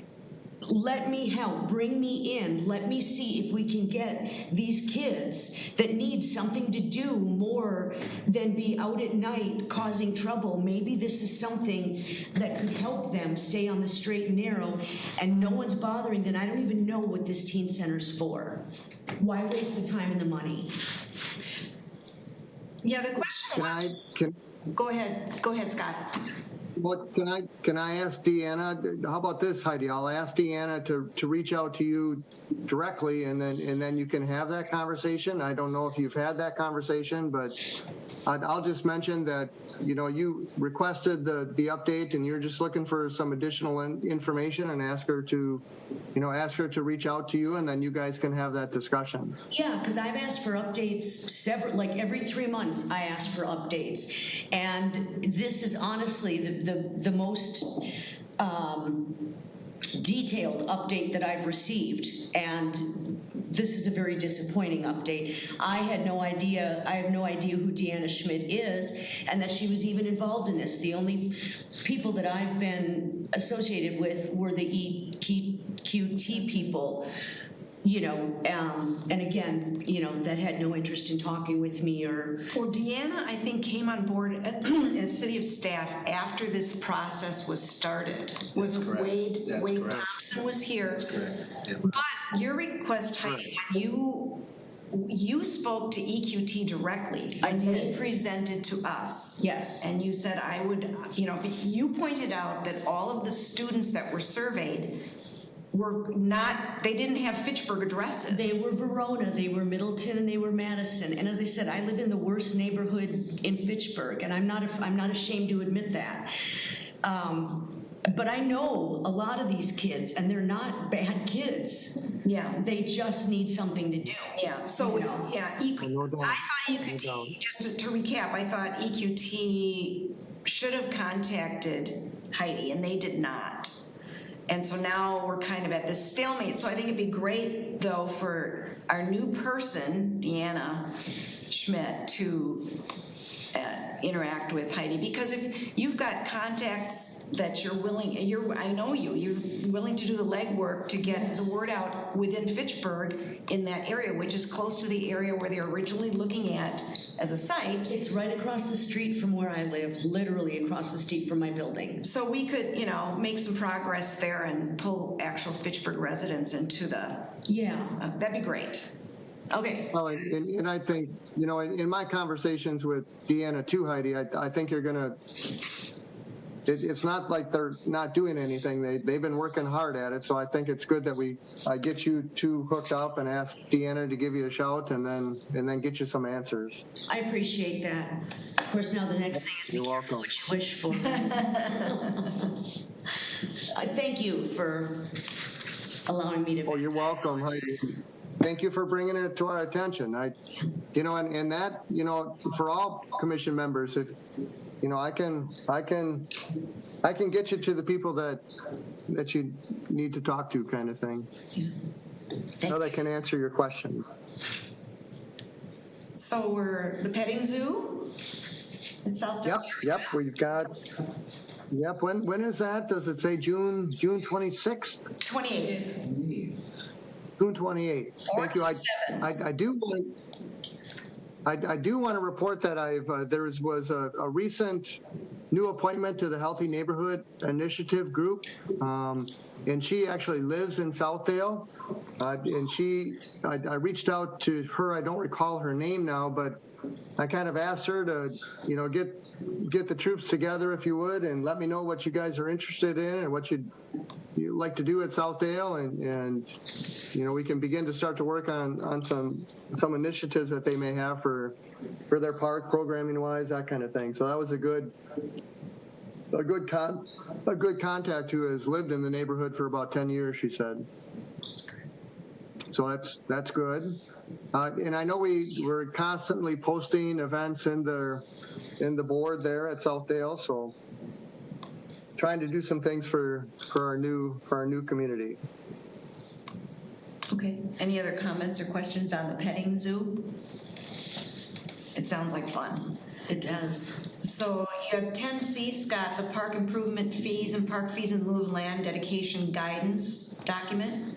let me help, bring me in, let me see if we can get these kids that need something to do more than be out at night causing trouble. Maybe this is something that could help them stay on the straight and narrow, and no one's bothering, then I don't even know what this teen center's for. Why waste the time and the money? Yeah, the question was... Go ahead, Scott. Well, can I ask Deanna? How about this, Heidi? I'll ask Deanna to reach out to you directly, and then you can have that conversation. I don't know if you've had that conversation, but I'll just mention that you requested the update, and you're just looking for some additional information, and ask her to reach out to you, and then you guys can have that discussion. Yeah, because I've asked for updates every 3 months. I ask for updates, and this is honestly the most detailed update that I've received, and this is a very disappointing update. I have no idea who Deanna Schmidt is, and that she was even involved in this. The only people that I've been associated with were the EQT people. And again, that had no interest in talking with me or. Well, Deanna, I think, came on board as city of staff after this process was started. Was correct. Wade That's correct. Thompson was here. That's correct. Yeah. But your request, Heidi, you spoke to EQT directly. I did. They presented to us. Yes. And you said I would, you pointed out that all of the students that were surveyed they didn't have Fitchburg addresses. They were Verona, they were Middleton, and they were Madison. And as I said, I live in the worst neighborhood in Fitchburg, and I'm not ashamed to admit that. But I know a lot of these kids, and they're not bad kids. Yeah. They just need something to do. Yeah. So, No doubt. I thought EQT, just to recap, I thought EQT should have contacted Heidi, and they did not. And so now we're kind of at this stalemate. So I think it'd be great, though, for our new person, Deanna Schmidt, to interact with Heidi. Because if you've got contacts that you're willing to do the legwork to get the word out within Fitchburg in that area, which is close to the area where they're originally looking at as a site. It's right across the street from where I live, literally across the street from my building. So we could, make some progress there and pull actual Fitchburg residents into the. Yeah. That'd be great. Okay. Well, and I think, in my conversations with Deanna too, Heidi, I think you're going to, it's not like they're not doing anything. They've been working hard at it. So I think it's good that I get you two hooked up and ask Deanna to give you a shout and then get you some answers. I appreciate that. Of course, now the next thing is be careful what you wish for. Thank you for allowing me to. Oh, you're welcome, Heidi. Thank you for bringing it to our attention. And that, for all commission members, if, I can get you to the people that you need to talk to, kind of thing. Yeah. They can answer your question. So we're the petting zoo in South Dakota. Yep. We've got. Yep. When is that? Does it say June 26th? 28th. June 28th. Thank you. I do want to report that there was a recent new appointment to the Healthy Neighborhood Initiative group, and she actually lives in Southdale. And I reached out to her. I don't recall her name now, but I kind of asked her to, get the troops together, if you would, and let me know what you guys are interested in and what you'd like to do at Southdale, and we can begin to start to work on some initiatives that they may have for their park, programming wise, that kind of thing. So that was a good contact who has lived in the neighborhood for about 10 years, she said. So that's good. And I know we're constantly posting events in the board there at Southdale, so trying to do some things for our new community. Okay. Any other comments or questions on the petting zoo? It sounds like fun. It does. So you have 10C, Scott, the park improvement fees and park fees in lieu of land dedication guidance document.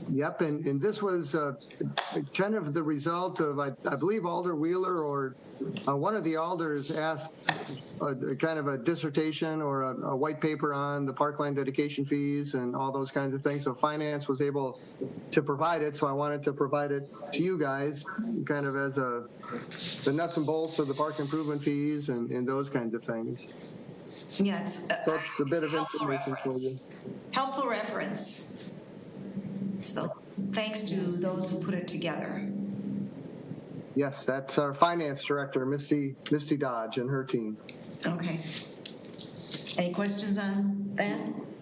Yep, and this was kind of the result of, I believe, Alder Wheeler or one of the alders asked kind of a dissertation or a white paper on the parkland dedication fees and all those kinds of things. So finance was able to provide it, so I wanted to provide it to you guys kind of as the nuts and bolts of the park improvement fees and those kinds of things. Yeah, it's a bit of information for you. Helpful reference. So thanks to those who put it together. Yes, that's our finance director, Misty Dodge, and her team. Okay. Any questions on that?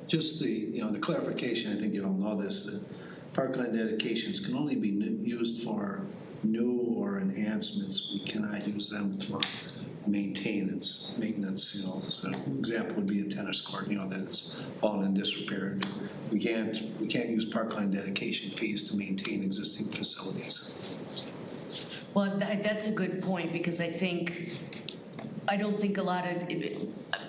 Just the clarification, I think you all know this, that parkland dedications can only be used for new or enhancements. We cannot use them for maintenance. So example would be a tennis court, that it's fallen in disrepair. We can't use parkland dedication fees to maintain existing facilities. Well, that's a good point, because I don't think a lot of,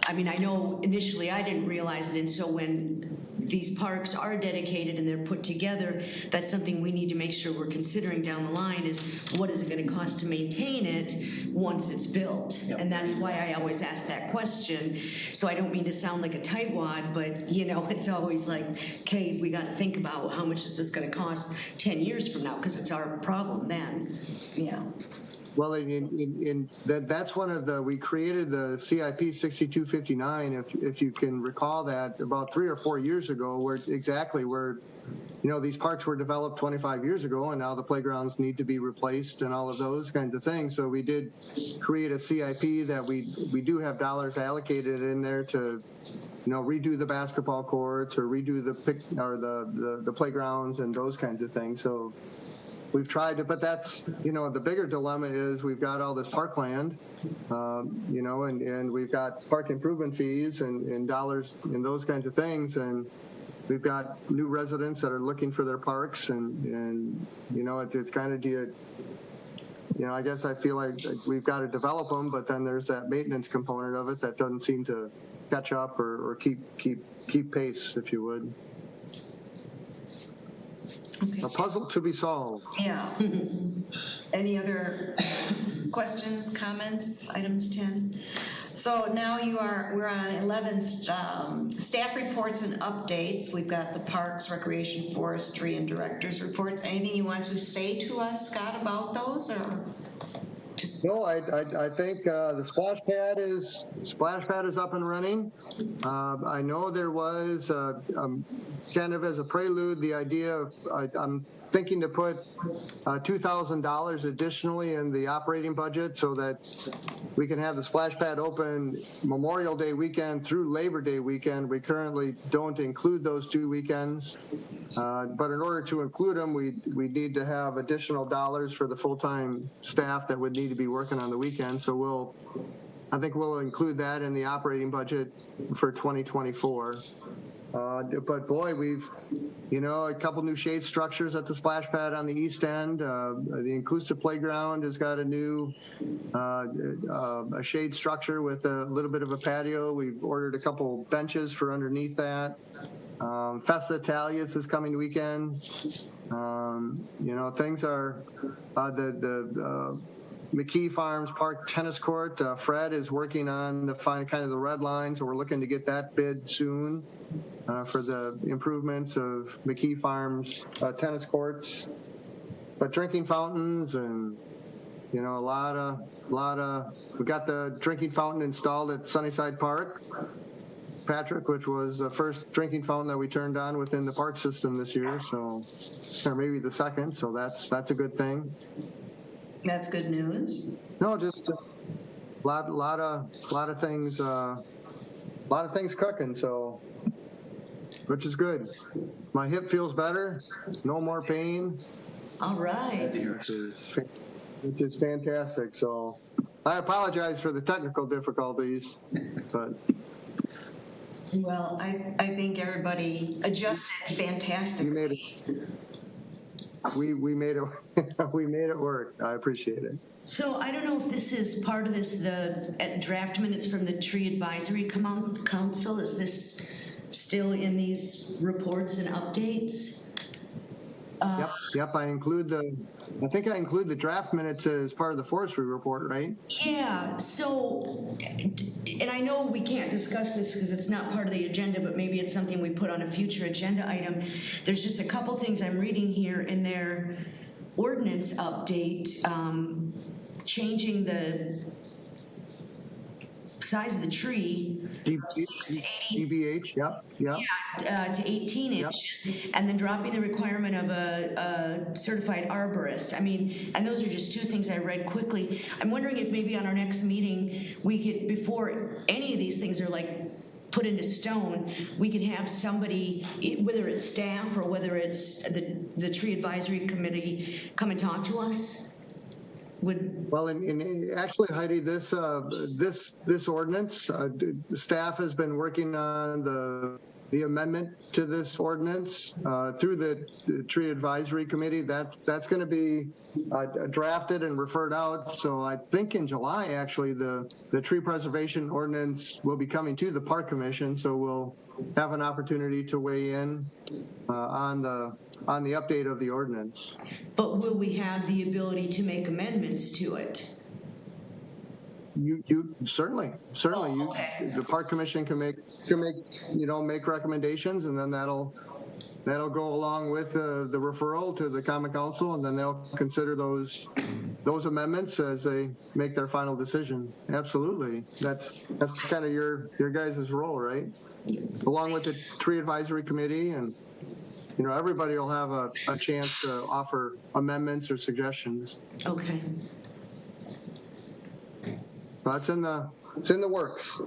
I know initially I didn't realize it, and so when these parks are dedicated and they're put together, that's something we need to make sure we're considering down the line is what is it going to cost to maintain it once it's built? And that's why I always ask that question. So I don't mean to sound like a tightwad, but it's always like, okay, we got to think about how much is this going to cost 10 years from now, because it's our problem then. Yeah. Well, that's one of we created the CIP 6259, if you can recall that, about 3 or 4 years ago, where these parks were developed 25 years ago, and now the playgrounds need to be replaced and all of those kinds of things. So we did create a CIP that we do have dollars allocated in there to redo the basketball courts or redo the playgrounds and those kinds of things. So we've tried to, but that's, the bigger dilemma is we've got all this parkland, and we've got park improvement fees and dollars and those kinds of things. And we've got new residents that are looking for their parks and it's kind of, I guess I feel like we've got to develop them, but then there's that maintenance component of it that doesn't seem to catch up or keep pace, if you would. Okay. A puzzle to be solved. Yeah. Any other questions, comments, items 10? So now we're on 11, staff reports and updates. We've got the Parks, Recreation, Forestry, and Directors reports. Anything you want to say to us, Scott, about those, or just? No, I think the splash pad is up and running. I know there was kind of as a prelude the idea of I'm thinking to put $2,000 additionally in the operating budget so that we can have the splash pad open Memorial Day weekend through Labor Day weekend. We currently don't include those 2 weekends, but in order to include them, we need to have additional dollars for the full-time staff that would need to be working on the weekend. So I think we'll include that in the operating budget for 2024. But boy, we've, a couple new shade structures at the splash pad on the east end. The inclusive playground has got a new a shade structure with a little bit of a patio. We've ordered a couple benches for underneath that. Festa Italias is coming weekend. Things are the McKee Farms Park tennis court. Fred is working on the kind of the red line, so we're looking to get that bid soon for the improvements of McKee Farms tennis courts. But drinking fountains and a lot of we got the drinking fountain installed at Sunnyside Park, Patrick, which was the first drinking fountain that we turned on within the park system this year. So, or maybe the second. So that's a good thing. That's good news. No, just a lot of things, cooking. So, which is good. My hip feels better. No more pain. All right. Which is fantastic. So, I apologize for the technical difficulties, but. Well, I think everybody adjusted fantastically. We made it work. I appreciate it. So I don't know if this is part of the draft minutes from the Tree Advisory Council. Is this still in these reports and updates? Yep. I think I include the draft minutes as part of the forestry report, right? Yeah. So, and I know we can't discuss this because it's not part of the agenda, but maybe it's something we put on a future agenda item. There's just a couple things I'm reading here in their ordinance update, changing the size of the tree from 6 to 80. DBH, yep. Yeah, to 18 inches, and then dropping the requirement of a certified arborist. I mean, and those are just 2 things I read quickly. I'm wondering if maybe on our next meeting, we could, before any of these things are like put into stone, we could have somebody, whether it's staff or whether it's the Tree Advisory Committee, come and talk to us. Well, and actually, Heidi, this ordinance, the staff has been working on the amendment to this ordinance through the Tree Advisory Committee. That's going to be drafted and referred out. So I think in July, actually, the tree preservation ordinance will be coming to the Park Commission. So have an opportunity to weigh in on the update of the ordinance. But will we have the ability to make amendments to it? You certainly. Oh, okay. The park commission can make recommendations, and then that'll go along with the referral to the common council, and then they'll consider those amendments as they make their final decision. Absolutely. That's kind of your guys' role, right? Along with the tree advisory committee, and everybody will have a chance to offer amendments or suggestions. Okay. So it's in the works.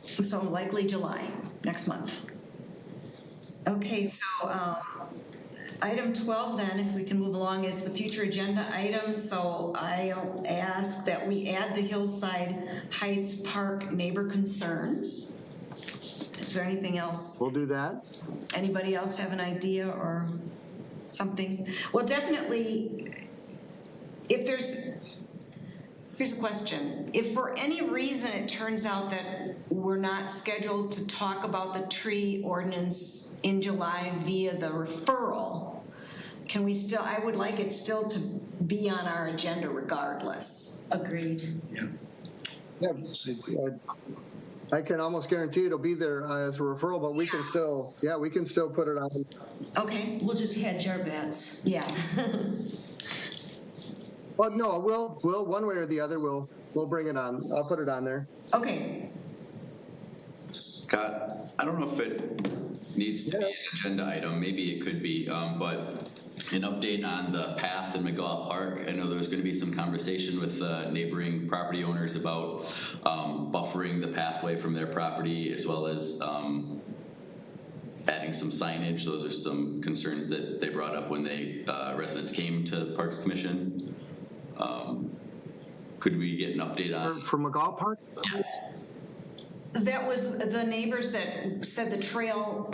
So likely July, next month. Okay, so item 12 then, if we can move along, is the future agenda items. So I'll ask that we add the Hillside Heights Park neighbor concerns. Is there anything else? We'll do that. Anybody else have an idea or something? Well, definitely, here's a question. If for any reason it turns out that we're not scheduled to talk about the tree ordinance in July via the referral, I would like it still to be on our agenda regardless. Agreed. Yeah. I can almost guarantee it'll be there as a referral, but we can still put it on. Okay. We'll just hedge our bets. Yeah. Well, no, we'll one way or the other, we'll bring it on. I'll put it on there. Okay. Scott, I don't know if it needs to be an agenda item. Maybe it could be, but an update on the path in McGaw Park. I know there was going to be some conversation with neighboring property owners about buffering the pathway from their property, as well as adding some signage. Those are some concerns that they brought up when residents came to the Parks Commission. Could we get an update on for McGaw Park? Yeah. That was the neighbors that said the trail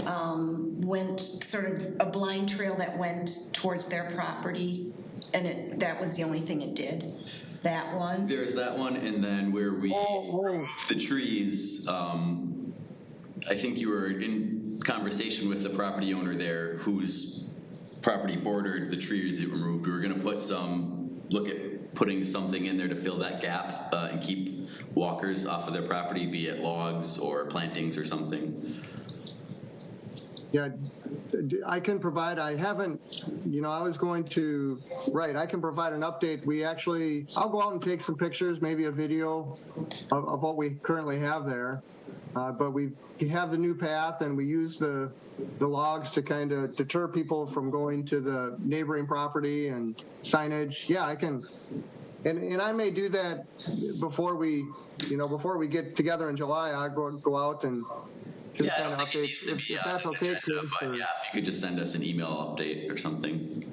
went sort of a blind trail that went towards their property, and that was the only thing it did. That one. There's that one, and then where we removed the trees, I think you were in conversation with the property owner there whose property bordered the trees that were removed. We were going to look at putting something in there to fill that gap and keep walkers off of their property, be it logs or plantings or something. Yeah, I can provide, I haven't, I was going to, I can provide an update. I'll go out and take some pictures, maybe a video of what we currently have there. But we have the new path, and we use the logs to kind of deter people from going to the neighboring property and signage. Yeah, I can, and I may do that before we get together in July. I'll go out and just kind of update if that's okay, Chris. But yeah, if you could just send us an email update or something.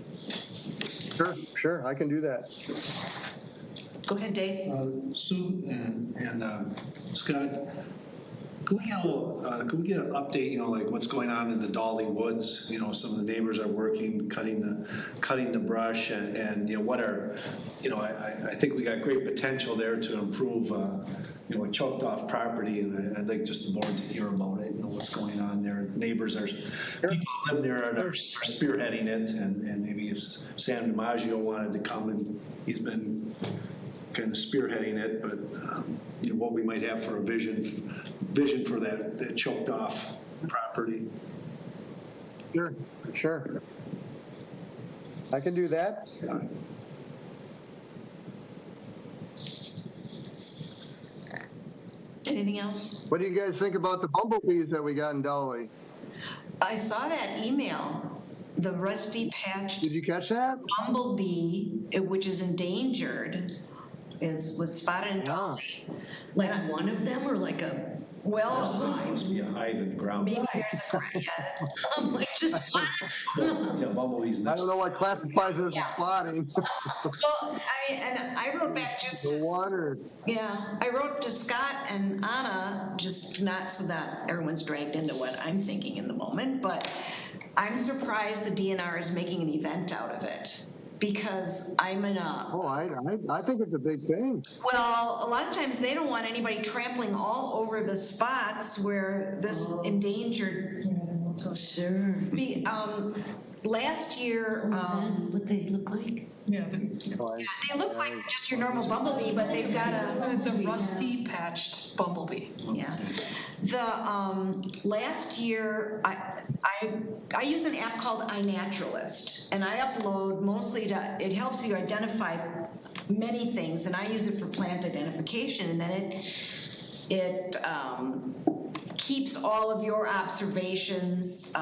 Sure, I can do that. Go ahead, Dave. Sue and Scott, could we get an update, like what's going on in the Dolly Woods? Some of the neighbors are working, cutting the brush, and what are, I think we got great potential there to improve, a choked off property, and I'd like just the board to hear about it, what's going on there. Neighbors people who live there are spearheading it, and maybe if Sam DiMaggio wanted to come, and he's been kind of spearheading it, but what we might have for a vision for that choked off property. Sure. I can do that. Anything else? What do you guys think about the bumblebees that we got in Dolly? I saw that email. The rusty patched. Did you catch that? Bumblebee, which is endangered, was spotted in Dolly. Like one of them, or like a? Well, must be a hive in the ground. maybe there's a I'm like, just Yeah, bumblebees. I don't know what classifies as spotting. Well, I wrote back just The water. Yeah, I wrote to Scott and Anna, just not so that everyone's dragged into what I'm thinking in the moment, but I'm surprised the DNR is making an event out of it. because I'm in a, Oh, I think it's a big thing. well, a lot of times they don't want anybody trampling all over the spots where this endangered. Sure. Last year, What they look like? Yeah, they look like just your normal bumblebee, but they've got the rusty patched bumblebee. yeah. The last year, I use an app called iNaturalist, and I upload mostly to. It helps you identify many things, and I use it for plant identification, and then it keeps all of your observations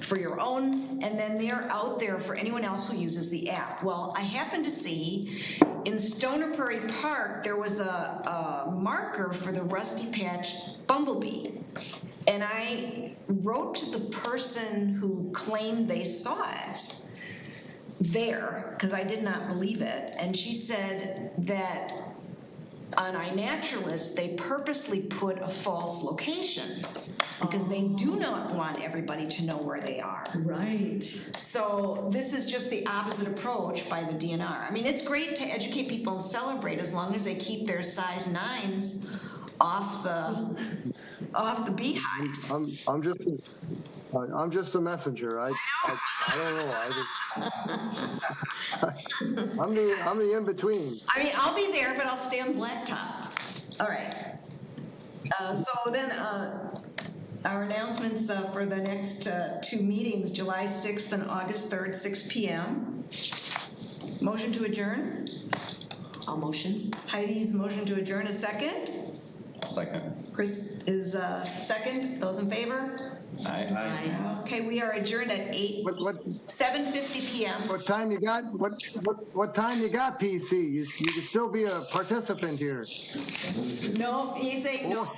for your own, and then they're out there for anyone else who uses the app. Well, I happened to see in Stoner Prairie Park, there was a marker for the rusty patch bumblebee. And I wrote to the person who claimed they saw it there, because I did not believe it. And she said that on iNaturalist, they purposely put a false location because they do not want everybody to know where they are. Right. So this is just the opposite approach by the DNR. I mean, it's great to educate people and celebrate as long as they keep their size 9s off the beehives. I'm just a messenger. I don't know. I'm the in between. I mean, I'll be there, but I'll stay on the blacktop. All right. So then our announcements for the next 2 meetings, July 6th and August 3rd, 6 p.m. Motion to adjourn? I'll motion. Heidi's motion to adjourn, a second? Second. Chris is second. Those in favor? Aye. Okay, we are adjourned at 7:50 p.m. What time you got? What time you got, PC? You can still be a participant here. No, he's saying no.